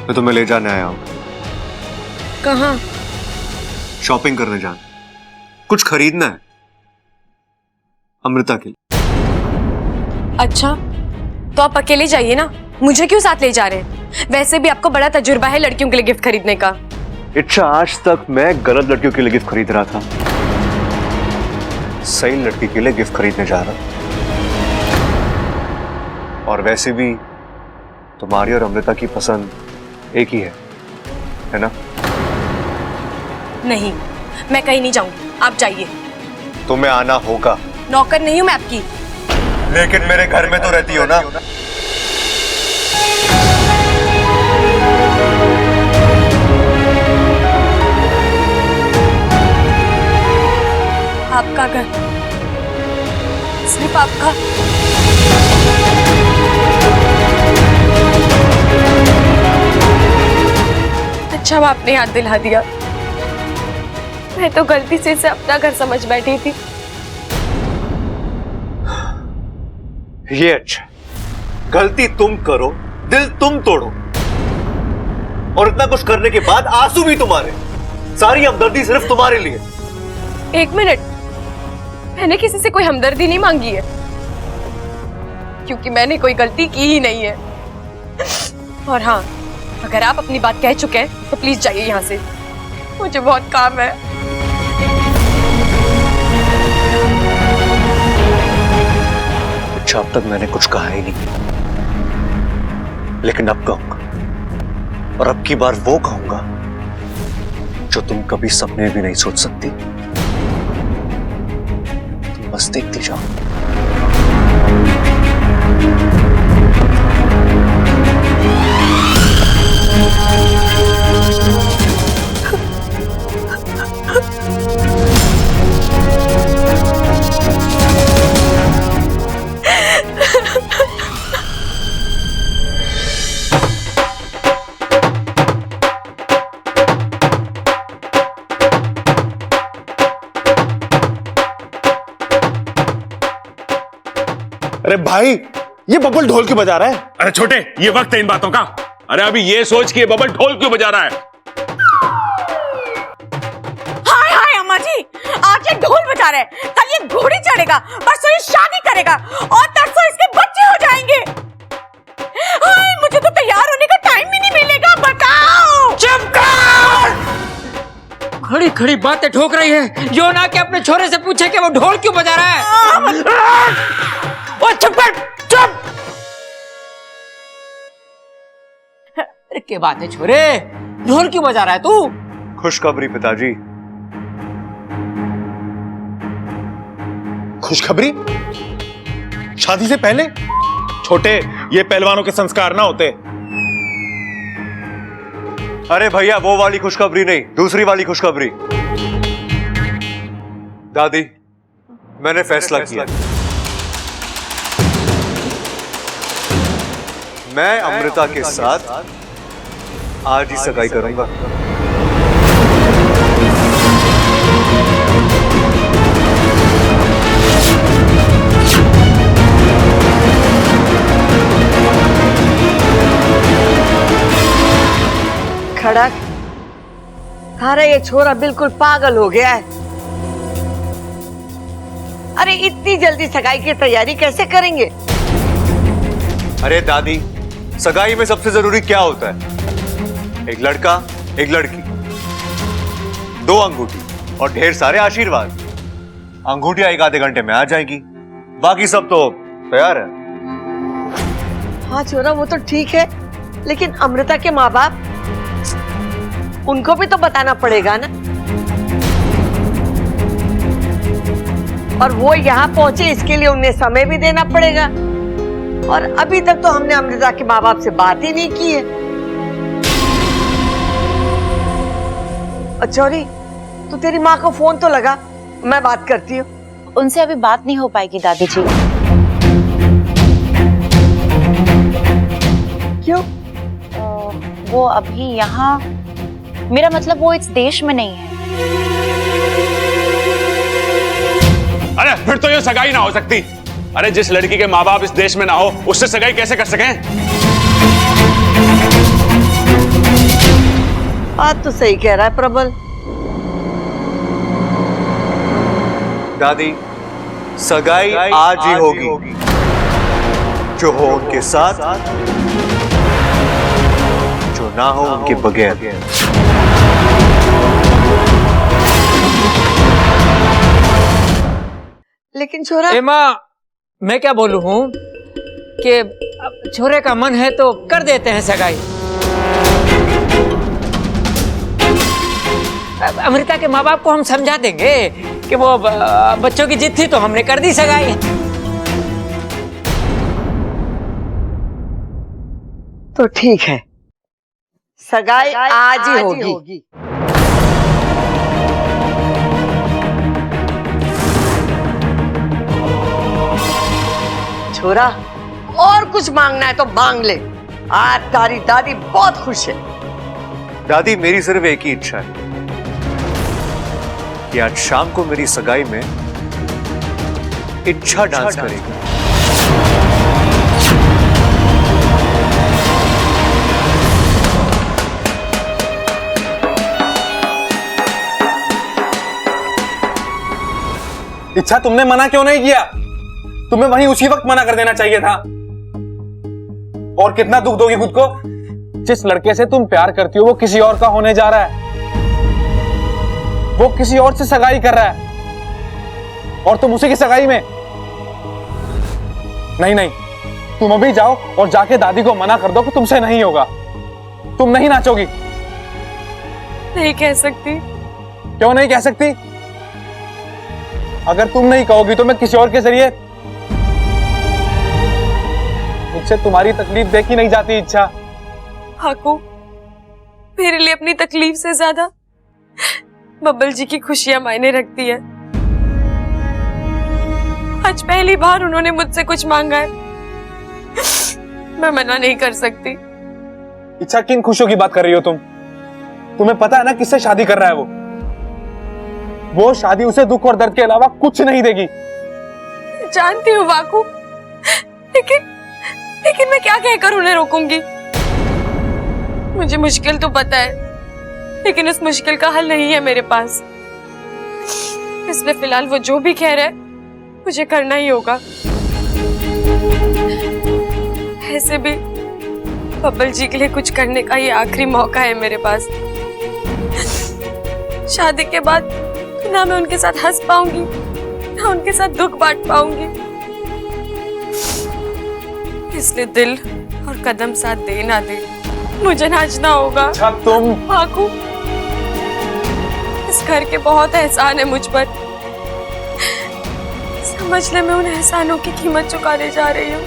मैं तुम्हें ले जाने आया हूं। कहाँ? शॉपिंग करने जाना। कुछ खरीदना है अमृता के लिए। अच्छा, तो आप अकेले जाइए ना, मुझे क्यों साथ ले जा रहे हैं? वैसे भी आपको बड़ा तजुर्बा है लड़कियों के लिए गिफ्ट खरीदने का। इच्छा, आज तक मैं गलत लड़कियों के लिए गिफ्ट खरीद रहा था, सही लड़की के लिए गिफ्ट खरीदने जा रहा हूं। और वैसे भी तुम्हारी और अमृता की पसंद एक ही है ना? नहीं, मैं कहीं नहीं जाऊंगी, आप जाइए। तुम्हें आना होगा। नौकर नहीं हूं मैं आपकी। लेकिन मेरे घर में तो रहती हो ना। आपका घर, सिर्फ आपका। अच्छा, आपने याद दिला दिया, मैं तो गलती से इसे अपना घर समझ बैठी थी। ये अच्छा, गलती तुम करो, दिल तुम तोड़ो, और इतना कुछ करने के बाद आंसू भी तुम्हारे, सारी हमदर्दी सिर्फ तुम्हारे लिए। एक मिनट, मैंने किसी से कोई हमदर्दी नहीं मांगी है, क्योंकि मैंने कोई गलती की ही नहीं है। और हाँ, अगर आप अपनी बात कह चुके हैं तो प्लीज जाइए यहाँ से, मुझे बहुत काम है। अच्छा, अब तक मैंने कुछ कहा ही नहीं, लेकिन अब कहूंगा, और अब की बार वो कहूंगा जो तुम कभी सपने में भी नहीं सोच सकती। तुम बस देखती जाओ। अरे भाई, ये बबल ढोल क्यों बजा रहा है? अरे छोटे, ये वक्त है इन बातों का। अरे अभी ये सोच कि ये बबल ढोल क्यों बजा रहा है। हाय हाय अम्मा जी, आज ये ढोल बजा रहे हैं, कल ये घोड़ी चढ़ेगा, परसों ये शादी करेगा और तरसों इसके बच्चे हो जाएंगे। हाय, मुझे तो तैयार होने का टाइम भी नहीं मिलेगा, बताओ। चुप कर! खड़ी खड़ी बातें ठोक रही है, जो ना कि अपने छोरे से पूछे कि वो ढोल क्यों बजा रहा है। ओ चुप कर, चुप! अरे क्या बात है छोरे, ढोल क्यों बजा रहा है तू? खुशखबरी पिताजी। खुशखबरी? शादी से पहले? छोटे, ये पहलवानों के संस्कार ना होते। अरे भैया, वो वाली खुशखबरी नहीं, दूसरी वाली खुशखबरी। दादी, मैंने फैसला किया, मैं अमृता के साथ आज ही सगाई करूंगा। खड़क, थारा ये छोरा बिल्कुल पागल हो गया है। अरे इतनी जल्दी सगाई की तैयारी कैसे करेंगे? अरे दादी, सगाई में सबसे जरूरी क्या होता है? एक लड़का, एक लड़की, 2 अंगूठी और ढेर सारे आशीर्वाद। अंगूठियां 1 आधे घंटे में आ जाएगी, बाकी सब तो तैयार है। हाँ छोरा, वो तो ठीक है, लेकिन अमृता के माँ बाप, उनको भी तो बताना पड़ेगा ना। और वो यहाँ पहुंचे, इसके लिए उन्हें समय भी देना पड़ेगा। और अभी तक तो हमने अमृता के माँ बाप से बात ही नहीं की है। चौरी, तू तेरी माँ को फोन तो लगा, मैं बात करती हूँ। उनसे अभी बात नहीं हो पाएगी दादी जी। क्यों? वो अभी यहाँ, मेरा मतलब वो इस देश में नहीं है। अरे फिर तो ये सगाई ना हो सकती। अरे जिस लड़की के माँ बाप इस देश में ना हो, उससे सगाई कैसे कर सकें? बात तो सही कह रहा है प्रबल। दादी, सगाई आज ही होगी, जो हो उनके साथ, जो ना हो उनके बगैर। लेकिन छोरा, एमा, मैं क्या बोलूं हूँ कि अब छोरे का मन है तो कर देते हैं सगाई। अमृता के माँ बाप को हम समझा देंगे कि वो बच्चों की जिद थी तो हमने कर दी सगाई। तो ठीक है, सगाई आज ही होगी। छोरा, और कुछ मांगना है तो मांग ले। आज तारी दादी बहुत खुश है। दादी, मेरी सिर्फ एक ही इच्छा है कि आज शाम को मेरी सगाई में इच्छा डांस करेगी। इच्छा, तुमने मना क्यों नहीं किया? तुम्हें वहीं उसी वक्त मना कर देना चाहिए था। और कितना दुख दोगी खुद को? जिस लड़के से तुम प्यार करती हो वो किसी और का होने जा रहा है, वो किसी और से सगाई कर रहा है और तुम उसी की सगाई में। नहीं नहीं, तुम अभी जाओ और जाके दादी को मना कर दो कि तुमसे नहीं होगा, तुम नहीं नाचोगी। नहीं कह सकती। क्यों नहीं कह सकती? अगर तुम नहीं कहोगी तो मैं किसी और के जरिए, मुझसे तुम्हारी तकलीफ देखी नहीं जाती इच्छा। हाकू, मेरे लिए अपनी तकलीफ से ज्यादा बब्बल जी की खुशियां मायने रखती है। आज पहली बार उन्होंने मुझसे कुछ मांगा है, मैं मना नहीं कर सकती। इच्छा, किन खुशियों की बात कर रही हो तुम? तुम्हें पता है ना किससे शादी कर रहा है वो शादी उसे दुख और दर्द के अलावा कुछ नहीं देगी। जानती हूँ वाकू, लेकिन मैं क्या कहकर उन्हें रोकूंगी? मुझे मुश्किल तो पता है, लेकिन उस मुश्किल का हल नहीं है मेरे पास। इसलिए फिलहाल वो जो भी कह रहा है मुझे करना ही होगा। ऐसे भी बब्बल जी के लिए कुछ करने का ये आखिरी मौका है मेरे पास। शादी के बाद ना मैं उनके साथ हंस पाऊंगी, ना उनके साथ दुख बांट पाऊंगी। इसलिए दिल और कदम साथ दे ना दे, मुझे नाचना होगा। अच्छा, तुम हाकू, इस घर के बहुत एहसान है मुझ पर। समझ ले, मैं उन एहसानों की कीमत चुकाने जा रही हूँ।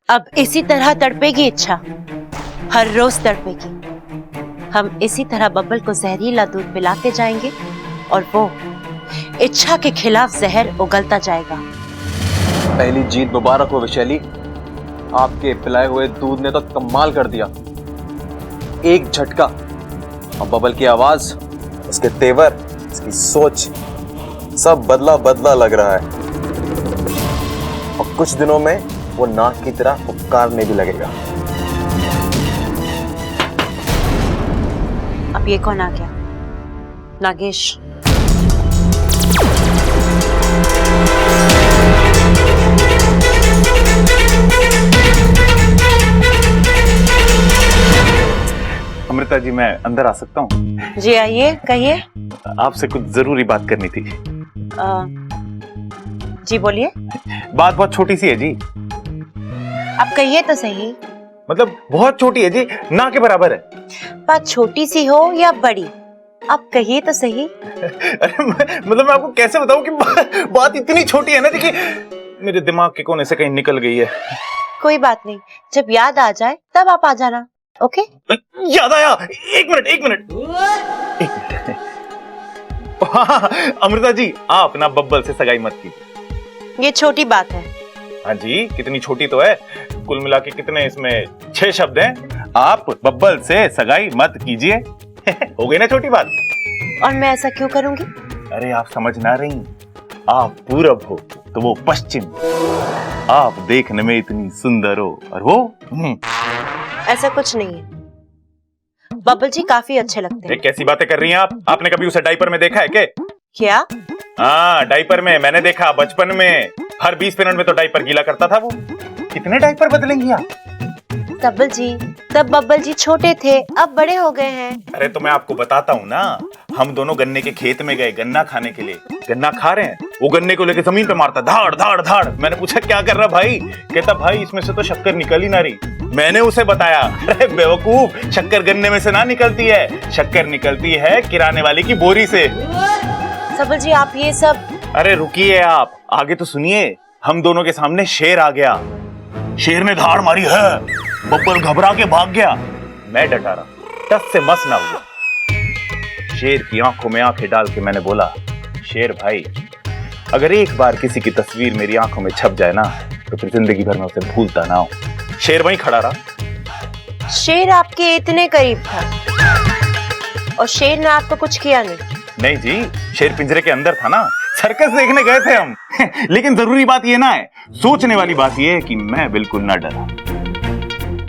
अब इसी तरह तड़पेगी इच्छा, हर रोज तड़पेगी। हम इसी तरह बब्बल को जहरीला दूध पिलाते जाएंगे और वो इच्छा के खिलाफ जहर उगलता जाएगा। पहली जीत मुबारक हो वैशाली, आपके पिलाए हुए दूध ने तो कमाल कर दिया। एक झटका और बबल की आवाज, उसके तेवर, उसकी सोच, सब बदला बदला लग रहा है। और कुछ दिनों में वो नाक की तरह पुकारने भी लगेगा। अब ये कौन आ गया? नागेश। अमृता जी, मैं अंदर आ सकता हूँ? जी आइए, कहिए। आपसे कुछ जरूरी बात करनी थी। जी बोलिए। बात बहुत छोटी सी है जी। आप कहिए तो सही। मतलब बहुत छोटी है जी, ना के बराबर है। बात छोटी सी हो या बड़ी, आप कहिए तो सही। अरे मतलब मैं आपको कैसे बताऊं कि बात इतनी छोटी है ना जी कि मेरे दिमाग के कोने से कहीं निकल गई है। कोई बात नहीं, जब याद आ जाए तब आप आ जाना। ओके? याद आया, एक मिनट। अमृता जी, आप ना बब्बल से सगाई मत कीजिए। ये छोटी बात है। हाँ जी, कितनी छोटी तो है। कुल मिला के कितने इसमें 6 शब्द हैं। आप बब्बल से सगाई मत कीजिए। हो गई ना छोटी बात। और मैं ऐसा क्यों करूंगी? अरे आप समझ ना रही, आप पूरब हो तो वो पश्चिम। आप देखने में इतनी सुंदर हो और वो ऐसा कुछ नहीं है। बबल जी काफी अच्छे लगते हैं। कैसी बातें कर रही हैं आप? आपने कभी उसे डायपर में देखा है क्या? हाँ, डायपर में मैंने देखा बचपन में। हर 20 मिनट में तो डायपर गीला करता था वो। कितने डायपर बदलेंगी आप? बबल जी, तब बबल जी छोटे थे, अब बड़े हो गए हैं। अरे तो मैं आपको बताता हूँ ना, हम दोनों गन्ने के खेत में गए गन्ना खाने के लिए। गन्ना खा रहे हैं, वो गन्ने को लेके जमीन पे मारता, धाड़ धाड़ धाड़। मैंने पूछा क्या कर रहा भाई? कहता भाई इसमें से तो शक्कर निकल ही ना रही। मैंने उसे बताया, अरे बेवकूफ, शक्कर गन्ने में से ना निकलती है, शक्कर निकलती है किराने वाले की बोरी से। बबल जी आप ये सब। अरे रुकिए आप, आगे तो सुनिए। हम दोनों के सामने शेर आ गया। शेर ने धाड़ मारी है, बब्बर घबरा के भाग गया। मैं डटा रहा, टस से मस ना हुआ। शेर की आंखों में आंखें डाल के मैंने बोला, शेर भाई अगर एक बार किसी की तस्वीर मेरी आंखों में छप जाए ना, तो फिर जिंदगी भर में उसे भूलता ना हूं। शेर वहीं खड़ा रहा। शेर आपके इतने करीब था और शेर ने आपको कुछ किया नहीं? नहीं जी, शेर पिंजरे के अंदर था ना, सर्कस देखने गए थे हम। लेकिन जरूरी बात ये ना है, सोचने वाली बात ये है कि मैं बिल्कुल ना डरा।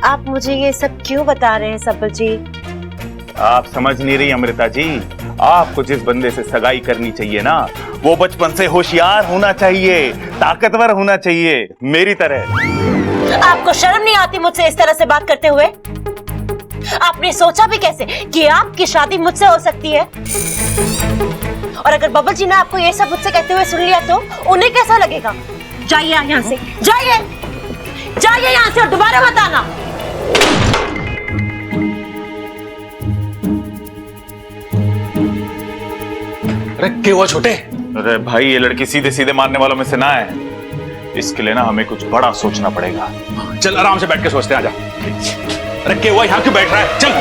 आप मुझे ये सब क्यों बता रहे हैं सबल जी? आप समझ नहीं रही अमृता जी, आपको जिस बंदे से सगाई करनी चाहिए ना, वो बचपन से होशियार होना चाहिए, ताकतवर होना चाहिए, मेरी तरह। आपको शर्म नहीं आती मुझसे इस तरह से बात करते हुए? आपने सोचा भी कैसे कि आपकी शादी मुझसे हो सकती है? और अगर बबल जी ने आपको ये सब मुझसे कहते हुए सुन लिया तो उन्हें कैसा लगेगा? जाइए यहाँ से, जाइए, जाइए यहाँ से और दोबारा मत आना। अरे क्या हुआ छोटे? अरे भाई ये लड़की सीधे सीधे मारने वालों में से ना है, इसके लिए ना हमें कुछ बड़ा सोचना पड़ेगा। चल आराम से बैठ के सोचते हैं, आजा। अरे क्या हुआ, यहाँ क्यों बैठ रहा है? चल।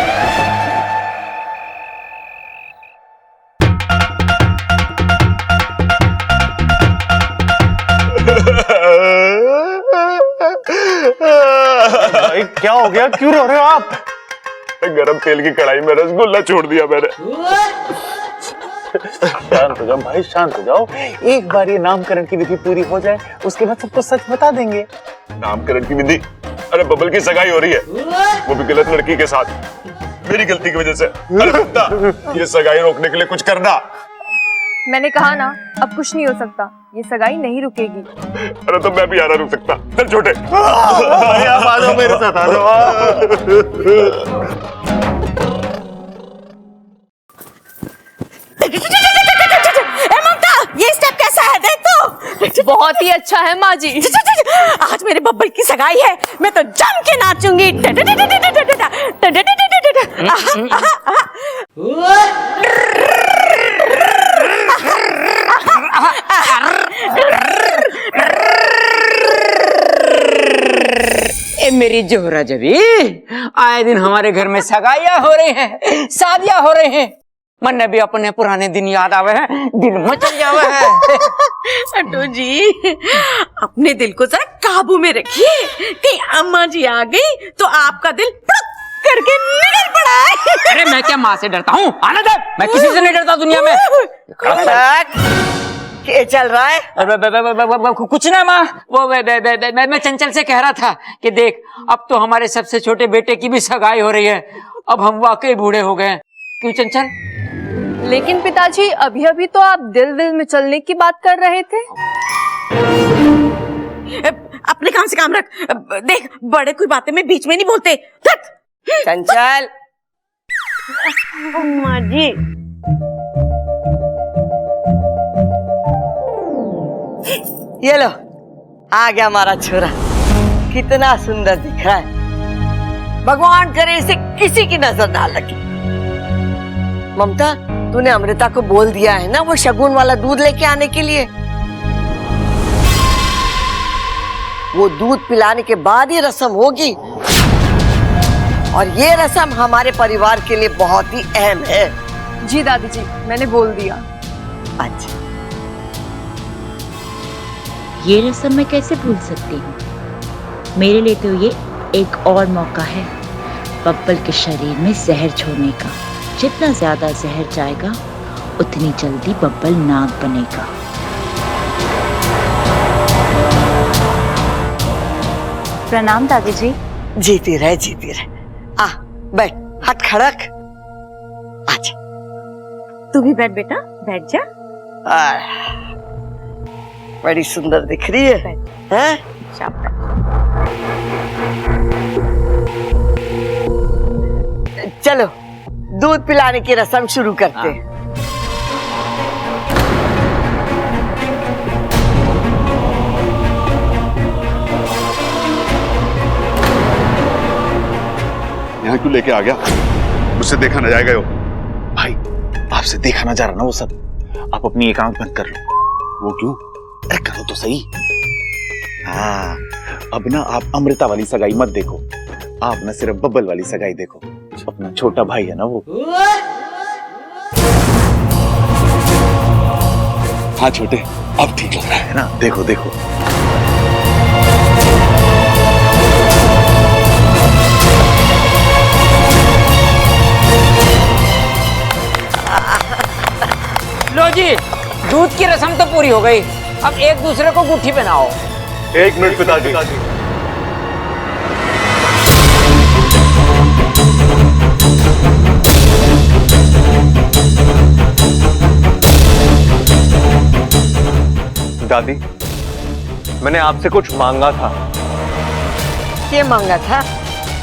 भाई क्या हो गया, क्यों रो रहे हो आप? गरम तेल की कढ़ाई में रसगुल्ला छोड़ दिया मैंने। शांत हो जाओ भाई, शांत हो जाओ। एक बार ये नामकरण की विधि पूरी हो जाए, उसके बाद सबको सच बता देंगे। नामकरण की विधि? अरे बबल की सगाई हो रही है, वो भी गलत लड़की के साथ, मेरी गलती की वजह से। अरे बेटा, ये सगाई रोकने के लिए कुछ करना। मैंने कहा ना, अब कुछ नहीं हो सकता, ये सगाई नहीं रुकेगी। अरे तो मैं भी आ रहा रुक सकता। चल छोटे, भाई आप आ जाओ मेरे साथ, आ जाओ। ये स्टेप कैसा है देख तो। बहुत ही अच्छा है माँ जी। आज मेरे बब्बल की सगाई है, मैं तो जम के नाचूंगी। ए मेरी जोहरा जबी, आए दिन हमारे घर में सगाइयां हो रही हैं, शादियां हो रही हैं। मन ने भी अपने पुराने दिन याद आवे हैं, दिल मचल जावे है। अड्डू जी, अपने दिल को जरा काबू में रखिए, कहीं अम्मा जी आ गई तो आपका दिल पड़क करके निकल पड़ा है। अरे मैं क्या माँ से डरता हूँ? आने दे, मैं किसी से नहीं डरता दुनिया में। क्या चल रहा है? कुछ ना माँ, वो मैं चंचल से कह रहा था कि देख, अब तो हमारे सबसे छोटे बेटे की भी सगाई हो रही है, अब हम वाकई बूढ़े हो गए। क्यों चंचल? लेकिन पिताजी, अभी अभी तो आप दिल दिल में चलने की बात कर रहे थे। अपने काम से काम रख। देख, बड़े कोई बातें में बीच में नहीं बोलते। चंचल, अम्मा जी, ये लो, आ गया हमारा छोरा। कितना सुंदर दिख रहा है, भगवान करे इसे किसी की नजर ना लगे। ममता, तूने अमृता को बोल दिया है ना वो शगुन वाला दूध लेके आने के लिए? वो दूध पिलाने के बाद ही रस्म होगी, और ये रस्म हमारे परिवार के लिए बहुत ही अहम है। जी दादी जी, मैंने बोल दिया। अच्छा, ये रस्म मैं कैसे भूल सकती हूँ? मेरे लिए तो ये एक और मौका है बब्बल के शरीर में जहर छोड़ने का। जितना ज्यादा जहर जाएगा उतनी जल्दी बब्बल नाग बनेगा। प्रणाम दादी जी। जीती रहे, जीती रहे। आ बैठ, हाथ खड़क। तू भी बैठ बेटा, बैठ जा। बड़ी सुंदर दिख रही है, हैं? चलो दूध पिलाने की रस्म शुरू करते हैं। यहाँ क्यों लेके आ गया? मुझसे देखा न जाएगा। भाई आपसे देखा ना जा रहा ना वो सब। आप अपनी एक आंख बंद कर लो। वो क्यों? अरे करो तो सही। हाँ, अब ना आप अमृता वाली सगाई मत देखो, आप ना सिर्फ बब्बल वाली सगाई देखो। अपना छोटा भाई है ना वो। हाँ छोटे, अब ठीक लग रहा है ना? देखो देखो। लो जी, दूध की रस्म तो पूरी हो गई, अब एक दूसरे को गुट्ठी पहनाओ। 1 मिनट पिताजी। दादी, मैंने आपसे कुछ मांगा था। क्या मांगा था?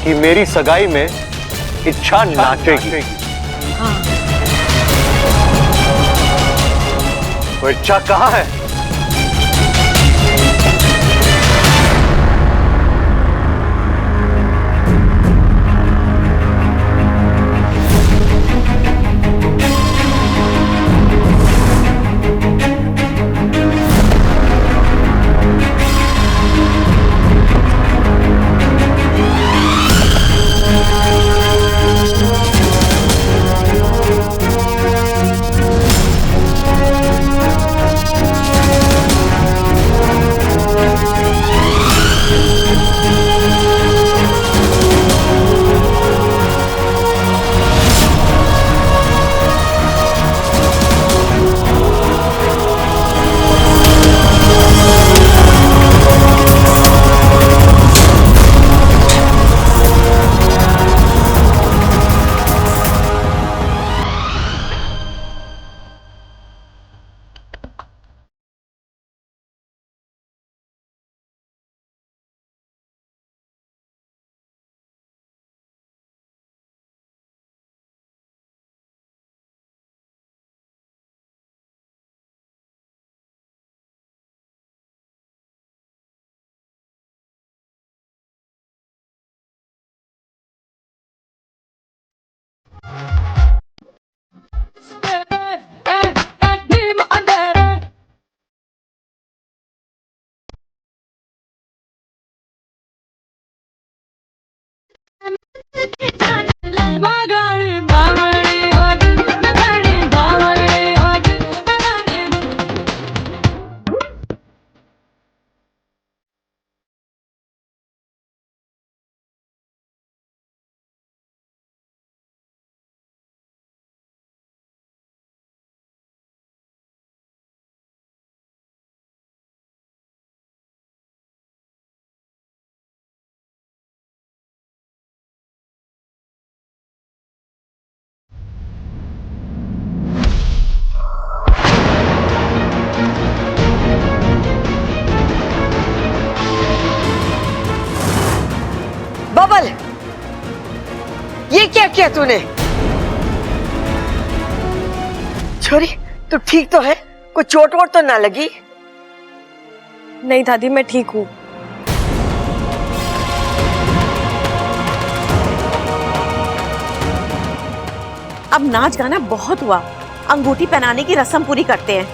कि मेरी सगाई में इच्छा नाचेगी। वो इच्छा कहाँ है? बबल, ये क्या किया तूने? छोरी, तू ठीक तो है? कोई चोट वोट तो ना लगी? नहीं दादी, मैं ठीक हूँ। अब नाच गाना बहुत हुआ, अंगूठी पहनाने की रस्म पूरी करते हैं।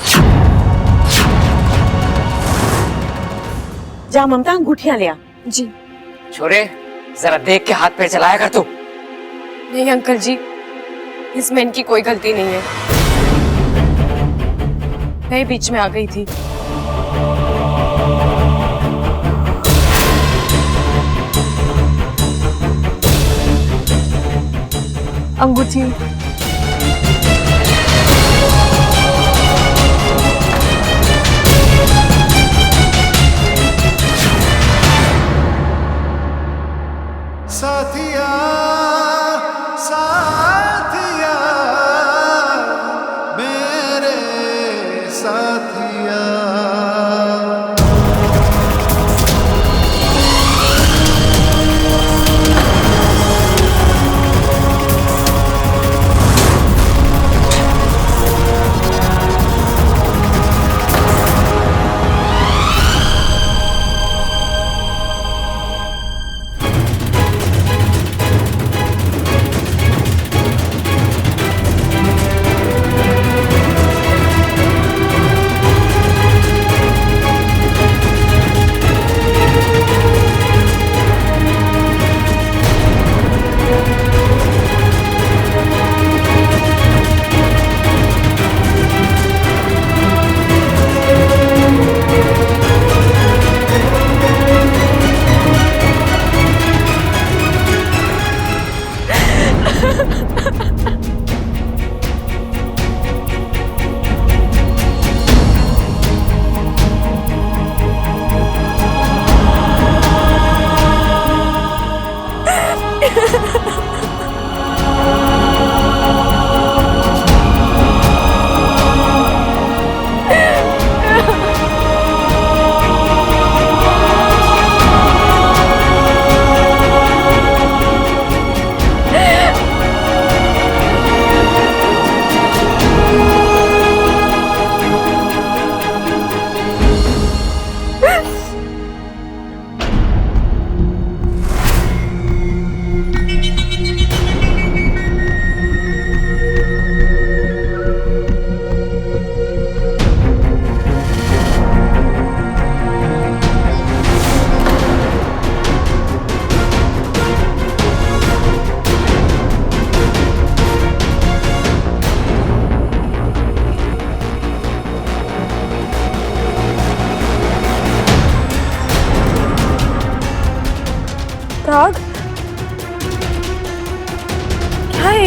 जा ममता, अंगूठियां लिया। जी। छोरे, जरा देख के हाथ पे चलाया कर तू। नहीं अंकल जी, इसमें इनकी कोई गलती नहीं है, मैं बीच में आ गई थी। अंगूठी। साथिया साथिया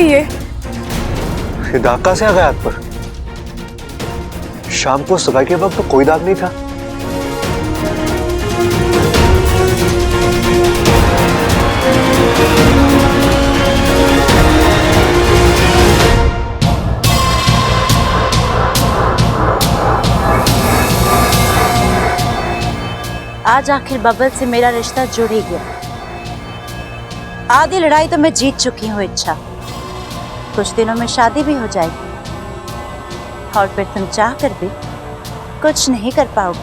ये दाग कहाँ से आ गया हाथ पर? शाम को सगाई के वक्त तो कोई दाग नहीं था। आज आखिर बबल से मेरा रिश्ता जुड़ ही गया। आधी लड़ाई तो मैं जीत चुकी हूँ इच्छा। कुछ दिनों में शादी भी हो जाएगी और फिर तुम चाह कर भी कुछ नहीं कर पाओगे।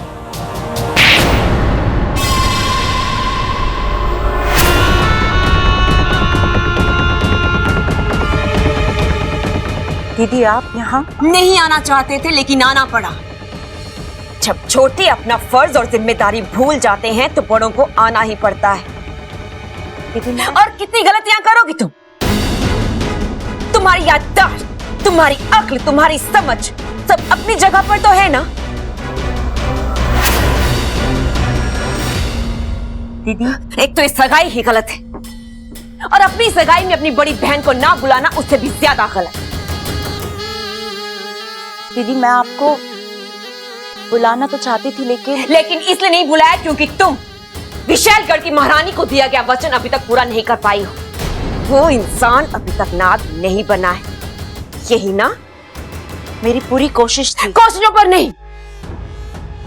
दीदी आप यहाँ नहीं आना चाहते थे लेकिन आना पड़ा। जब छोटे अपना फर्ज और जिम्मेदारी भूल जाते हैं तो बड़ों को आना ही पड़ता है। और कितनी गलतियां करोगी तुम? तुम्हारी याददाश्त, तुम्हारी अक्ल, तुम्हारी समझ सब अपनी जगह पर तो है ना? दीदी एक तो इस सगाई ही गलत है और अपनी सगाई में अपनी बड़ी बहन को ना बुलाना उससे भी ज्यादा गलत। दीदी मैं आपको बुलाना तो चाहती थी लेकिन इसलिए नहीं बुलाया क्योंकि तुम विशालगढ़ की महारानी को दिया गया वचन अभी तक पूरा नहीं कर पाई हो। वो इंसान अभी तक नाग नहीं बना है, यही ना? मेरी पूरी कोशिश थी। कोशिशों पर नहीं,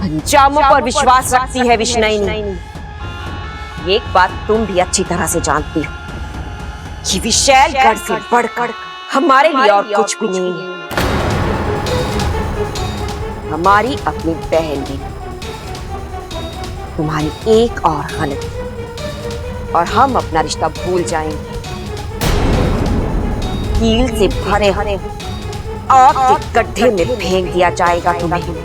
अंजामों पर विश्वास रखती है विष्णुनी। एक बात तुम भी अच्छी तरह से जानती हो कि विशालगढ़ से बढ़कर हमारे लिए और कुछ भी नहीं है। हमारी अपनी बहन भी तुम्हारी एक और गलती और हम अपना रिश्ता भूल जाएंगे। कील से भरे आग के गड्ढे में फेंक दिया जाएगा तुम्हें।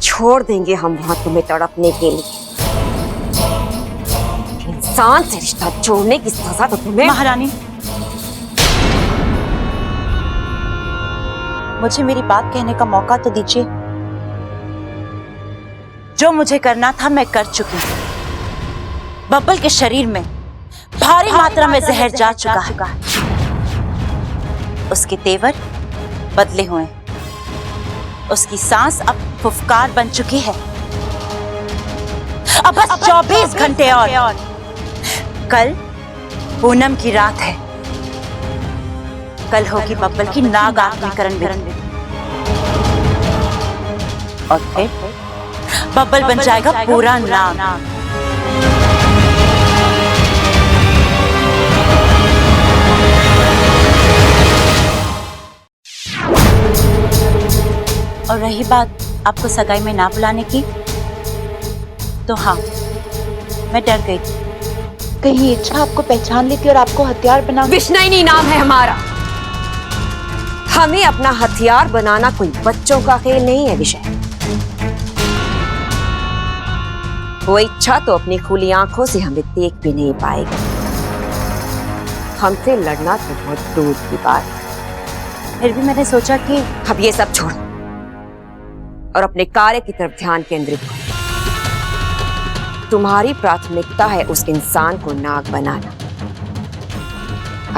छोड़ देंगे हम वहां तुम्हें तड़पने के लिए। इंसान से रिश्ता जोड़ने की सजा तो तुम्हें। महारानी मुझे मेरी बात कहने का मौका तो दीजिए। जो मुझे करना था मैं कर चुकी हूँ। बब्बल के शरीर में भारी मात्रा में जहर जा चुका है। उसके तेवर बदले हुए, उसकी सांस अब फुफकार बन चुकी है। अब बस 24 घंटे और। कल पूनम की रात है। कल होगी बब्बल की नाग आत्मीकरण विधि और फिर बब्बल बन जाएगा पूरा नाग। और रही बात आपको सगाई में ना बुलाने की, तो हाँ मैं डर गई थी कहीं इच्छा आपको पहचान लेती और आपको हथियार बना। विष्णुनी नाम है हमारा। हमें अपना हथियार बनाना कोई बच्चों का खेल नहीं है विषय। वो इच्छा तो अपनी खुली आंखों से हमें देख भी नहीं पाएगी। हमसे लड़ना तो बहुत दूर की बात है। फिर भी मैंने सोचा कि अब ये सब छोड़ो और अपने कार्य की तरफ ध्यान केंद्रित करो। तुम्हारी प्राथमिकता है उस इंसान को नाग बनाना।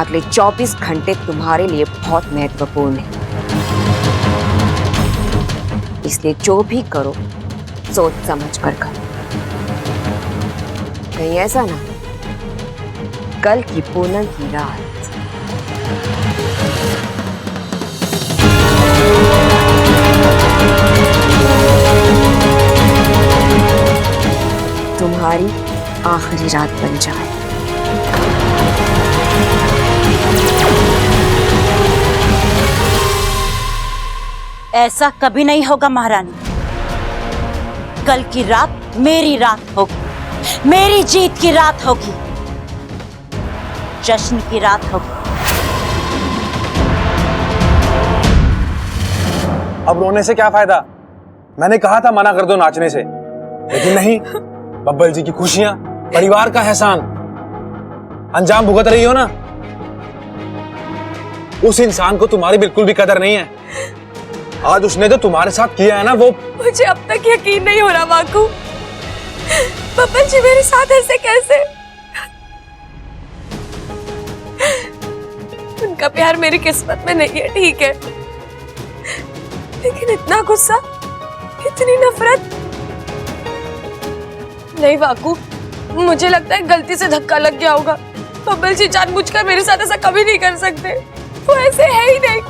अगले 24 घंटे तुम्हारे लिए बहुत महत्वपूर्ण है, इसलिए जो भी करो सोच समझ कर करो। कहीं ऐसा ना कल की पूनम की रात तुम्हारी आखिरी रात बन जाए। ऐसा कभी नहीं होगा महारानी। कल की रात मेरी रात होगी, मेरी जीत की रात होगी, जश्न की रात होगी। अब रोने से क्या फायदा? मैंने कहा था मना कर दो नाचने से, लेकिन नहीं। बब्बल जी की खुशियां, परिवार का एहसान अंजाम भुगत रही हो ना। उस इंसान को तुम्हारी बिल्कुल भी कदर नहीं है। आज उसने जो तुम्हारे साथ किया है ना, वो मुझे अब तक यकीन नहीं हो रहा बाकू। बब्बल जी मेरे साथ ऐसे कैसे? उनका प्यार मेरी किस्मत में नहीं है, ठीक है, लेकिन इतना गुस्सा, इतनी नफरत नहीं वाकू। मुझे लगता है गलती से धक्का लग गया होगा। बब्बल जी जानबूझकर मेरे साथ ऐसा कभी नहीं कर सकते, वो ऐसे है ही नहीं।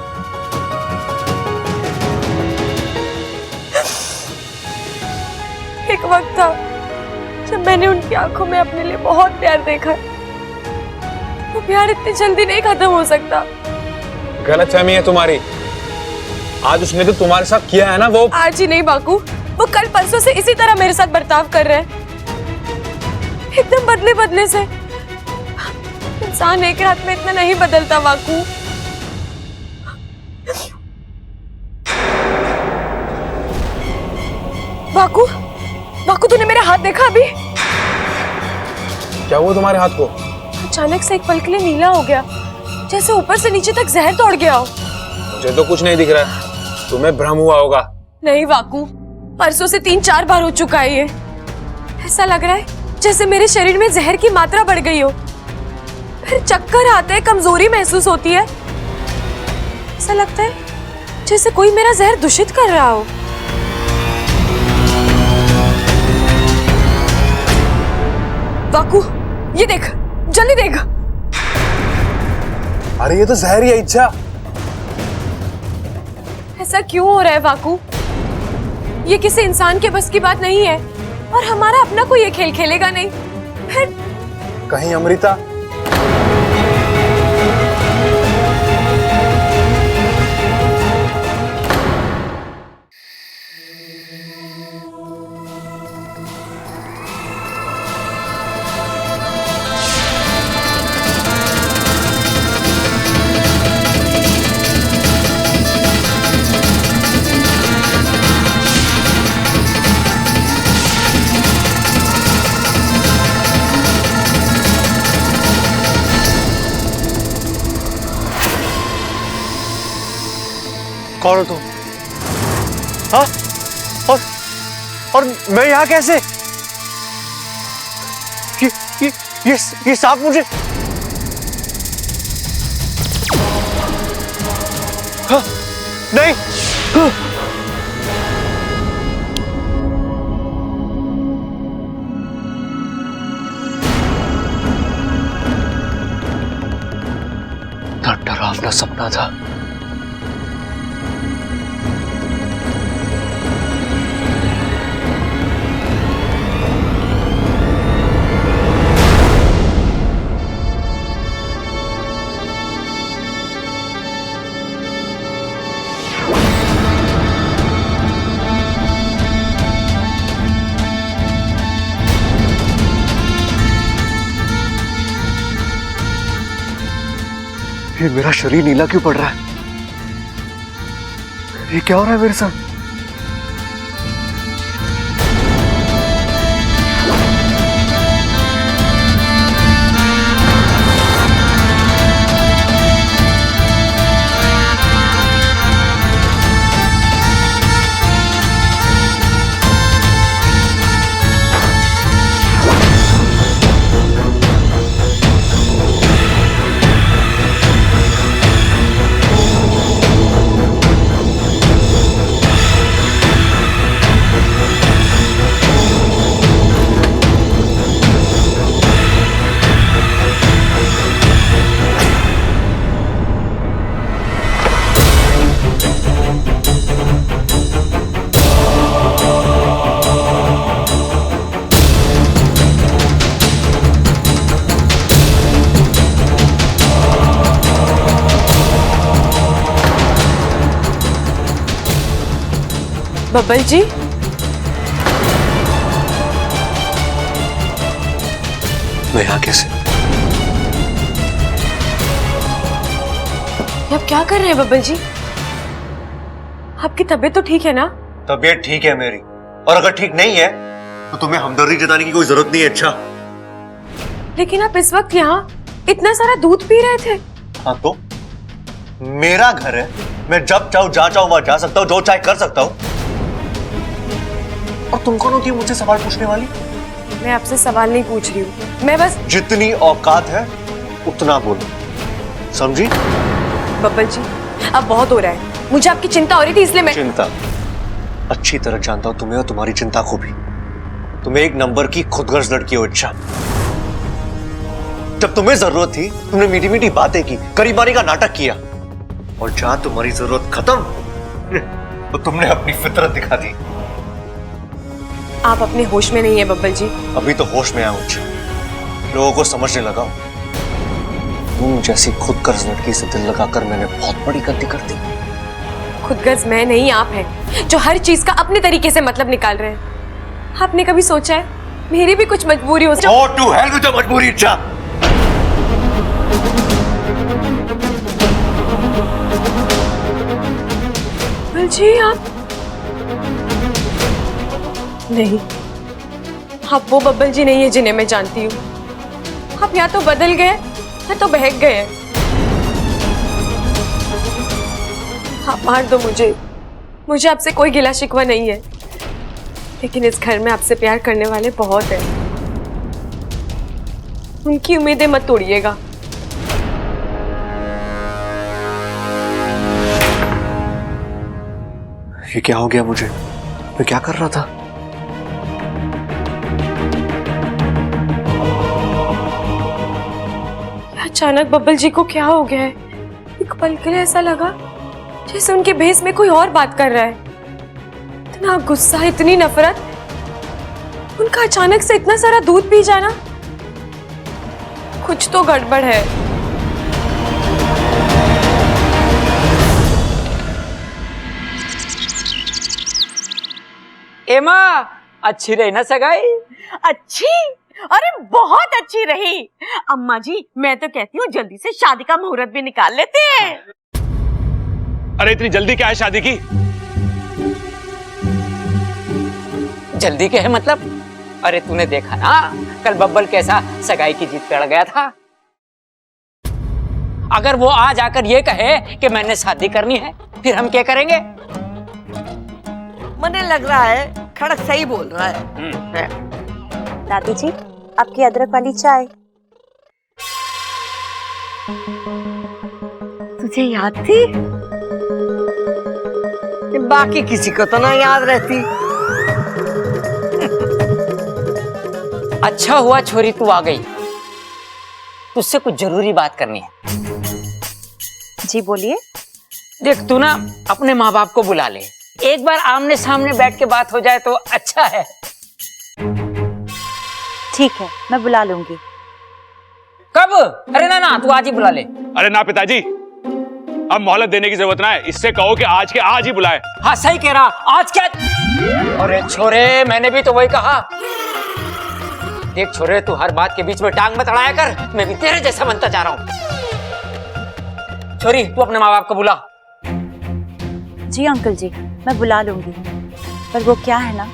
एक वक्त था जब मैंने उनकी आंखों में अपने लिए बहुत प्यार देखा। वो प्यार इतनी जल्दी नहीं खत्म हो सकता। गलतफहमी है तुम्हारी। आज उसने तो तुम्हारे साथ किया है ना, वो आज ही नहीं बाकू, वो कल परसों से इसी तरह मेरे साथ बर्ताव कर रहे हैं, एकदम बदले बदले से। इंसान एक रात में इतना नहीं बदलता वाकू। वाकू, वाकू तूने मेरा हाथ देखा अभी? क्या हुआ तुम्हारे हाथ को? अचानक से एक पल के लिए नीला हो गया, जैसे ऊपर से नीचे तक जहर तोड़ गया हो। मुझे तो कुछ नहीं दिख रहा है, तुम्हें भ्रम हुआ होगा। नहीं वाकू, परसों से 3-4 बार हो चुका है ये। ऐसा लग रहा है जैसे मेरे शरीर में जहर की मात्रा बढ़ गई हो, फिर चक्कर आते हैं, कमजोरी महसूस होती है। ऐसा लगता है जैसे कोई मेरा जहर दूषित कर रहा हो। वाकू ये देख, जल्दी देख। अरे ये तो जहर ही है इच्छा। ऐसा क्यों हो रहा है वाकू? ये किसी इंसान के बस की बात नहीं है, और हमारा अपना कोई ये खेल खेलेगा नहीं। फिर कहीं अमृता? कौन हो तुम? हाँ? और मैं यहाँ कैसे? ये सांप मुझे, हाँ? नहीं, हाँ? डरावना सपना था। ये मेरा शरीर नीला क्यों पड़ रहा है? ये क्या हो रहा है मेरे साथ? बब्बल जी, मैं यहाँ कैसे? आप क्या कर रहे हैं बब्बल जी? आपकी तबीयत तो ठीक है ना? तबीयत ठीक है मेरी, और अगर ठीक नहीं है तो तुम्हें हमदर्दी जताने की कोई जरूरत नहीं है। अच्छा, लेकिन आप इस वक्त यहाँ इतना सारा दूध पी रहे थे। हाँ तो मेरा घर है, मैं जब चाहूं जहां चाहूं वहां जा सकता हूं, जो चाहे कर सकता हूं। और तुम कौन होती है मुझसे सवाल पूछने वाली? मैं आपसे सवाल नहीं पूछ रही हूँ, मैं बस जितनी औकात है उतना बोलो। समझी? बब्बल जी अब बहुत हो रहा है, मुझे आपकी चिंता हो रही थी इसलिए मैं। चिंता? अच्छी तरह जानता हूं तुम्हें और तुम्हारी चिंता को भी। तुम्हें एक नंबर की खुदगर्ज लड़की हो इच्छा। जब तुम्हें जरूरत थी तुमने मीठी मीठी बातें की, करीबारी का नाटक किया, और जहां तुम्हारी जरूरत खत्म तो तुमने अपनी फितरत दिखा दी। आप अपने होश में नहीं है बब्बल जी। अभी तो होश में आया हूं, लोगों को समझने लगा। तुम जैसी खुदगर्ज लड़की से दिल लगाकर मैंने बहुत बड़ी गलती कर दी। खुदगर्ज मैं नहीं, आप हैं जो हर चीज का अपने तरीके से मतलब निकाल रहे हैं। आपने कभी सोचा है मेरी भी कुछ मजबूरी हो? Go to hell with your मजबूरी इच्छा। बब्बल जी आप नहीं, आप वो बब्बल जी नहीं है जिन्हें मैं जानती हूँ। आप या तो बदल गए या तो बहक गए। आप मार दो मुझे आपसे कोई गिला शिकवा नहीं है, लेकिन इस घर में आपसे प्यार करने वाले बहुत हैं। उनकी उम्मीदें मत तोड़िएगा। ये क्या हो गया मुझे? मैं क्या कर रहा था? अचानक बब्बल जी को क्या हो गया है? एक पल के लिए ऐसा लगा जैसे उनके भेस में कोई और बात कर रहा है। इतना गुस्सा, इतनी नफरत, उनका अचानक से इतना सारा दूध पी जाना, कुछ तो गड़बड़ है। एमा अच्छी रही ना सगाई? अच्छी? अरे बहुत अच्छी रही अम्मा जी। मैं तो कहती हूँ जल्दी से शादी का मुहूर्त भी निकाल लेते हैं। अरे इतनी जल्दी क्या है शादी की? जल्दी क्या है मतलब? अरे तूने देखा ना कल बब्बल कैसा सगाई की जीत पे अड़ गया था। अगर वो आज आकर ये कहे कि मैंने शादी करनी है, फिर हम क्या करेंगे? मुझे लग रहा है खड़क सही बोल रहा है। दादी जी आपकी अदरक वाली चाय। तुझे याद थी? बाकी किसी को तो ना याद रहती। अच्छा हुआ छोरी तू आ गई, तुझसे कुछ जरूरी बात करनी है। जी बोलिए। देख तू ना अपने माँ बाप को बुला ले, एक बार आमने सामने बैठ के बात हो जाए तो अच्छा है। ठीक है मैं बुला लूंगी। कब? अरे ना ना तू आज ही बुला ले। अरे ना पिताजी, अब मोहलत देने की जरूरत ना है, इससे कहो कि आज के आज ही बुलाए। हाँ सही कह रहा, आज क्या? अरे छोरे मैंने भी तो वही कहा। देख छोरे तू हर बात के बीच में टांग मत अड़ाया कर, मैं भी तेरे जैसा बनता जा रहा हूँ। छोरी तू अपने माँ बाप को बुला। जी अंकल जी मैं बुला लूंगी, पर वो क्या है ना,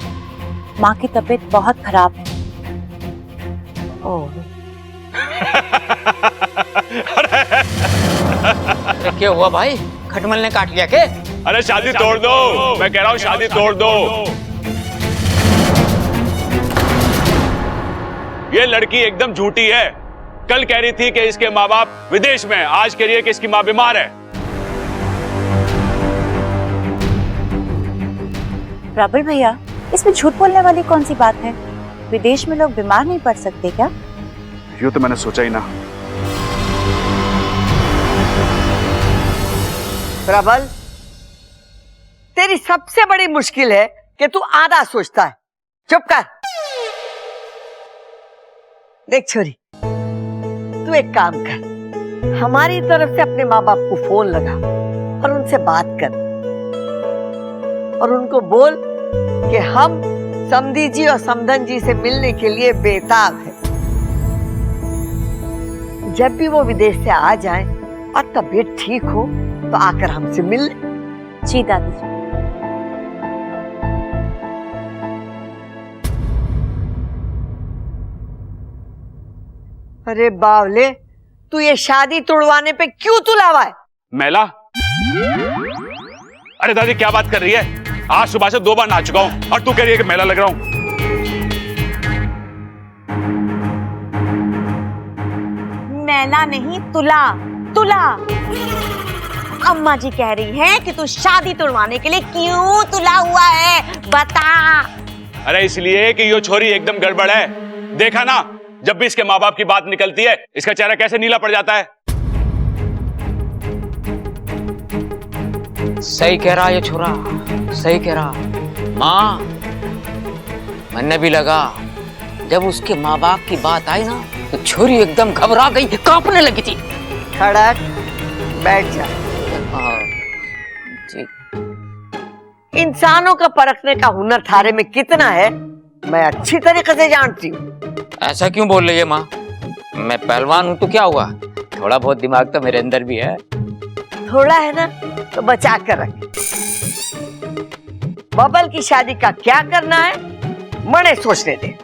माँ की तबीयत बहुत खराब है। अरे क्या हुआ भाई, खटमल ने काट लिया क्या? अरे शादी तोड़ दो, मैं कह रहा हूँ शादी तोड़ दो। ये लड़की एकदम झूठी है। कल कह रही थी कि इसके माँ बाप विदेश में, आज कह रही है कि इसकी माँ बीमार है। प्रबल भैया इसमें झूठ बोलने वाली कौन सी बात है? विदेश में लोग बीमार नहीं पड़ सकते क्या? यूं तो मैंने सोचा ही ना। प्रबल, तेरी सबसे बड़ी मुश्किल है कि तू आधा सोचता है। चुप कर। देख छोरी, तू एक काम कर, हमारी तरफ से अपने माँ बाप को फोन लगा और उनसे बात कर, और उनको बोल कि हम समधी जी और समधन जी से मिलने के लिए बेताब है। जब भी वो विदेश से आ जाए और तबीयत ठीक हो तो आकर हमसे मिल ले। जी दादी जी। अरे बावले, तू ये शादी तोड़वाने पे क्यों तुलावा है? मैला? अरे दादी क्या बात कर रही है? आज सुबह से 2 बार नहा चुका हूं और तू कह रही है कि मेला लग रहा हूं। मैला नहीं तुला, तुला। अम्मा जी कह रही हैं कि तू शादी तुड़वाने के लिए क्यों तुला हुआ है, बता। अरे इसलिए कि यो छोरी एकदम गड़बड़ है। देखा ना, जब भी इसके माँ बाप की बात निकलती है इसका चेहरा कैसे नीला पड़ जाता है। सही कह रहा ये छोरा, सही कह रहा। माँ, मैंने भी लगा जब उसके माँ बाप की बात आई ना तो छोरी एकदम घबरा गई, कांपने लगी थी। खड़क, बैठ जा। जी। इंसानों का परखने का हुनर थारे में कितना है मैं अच्छी तरीके से जानती हूँ। ऐसा क्यों बोल रही है माँ? मैं पहलवान हूँ तो क्या हुआ, थोड़ा बहुत दिमाग तो मेरे अंदर भी है। थोड़ा है ना तो बचा कर रख। बबल की शादी का क्या करना है मने सोचने दे।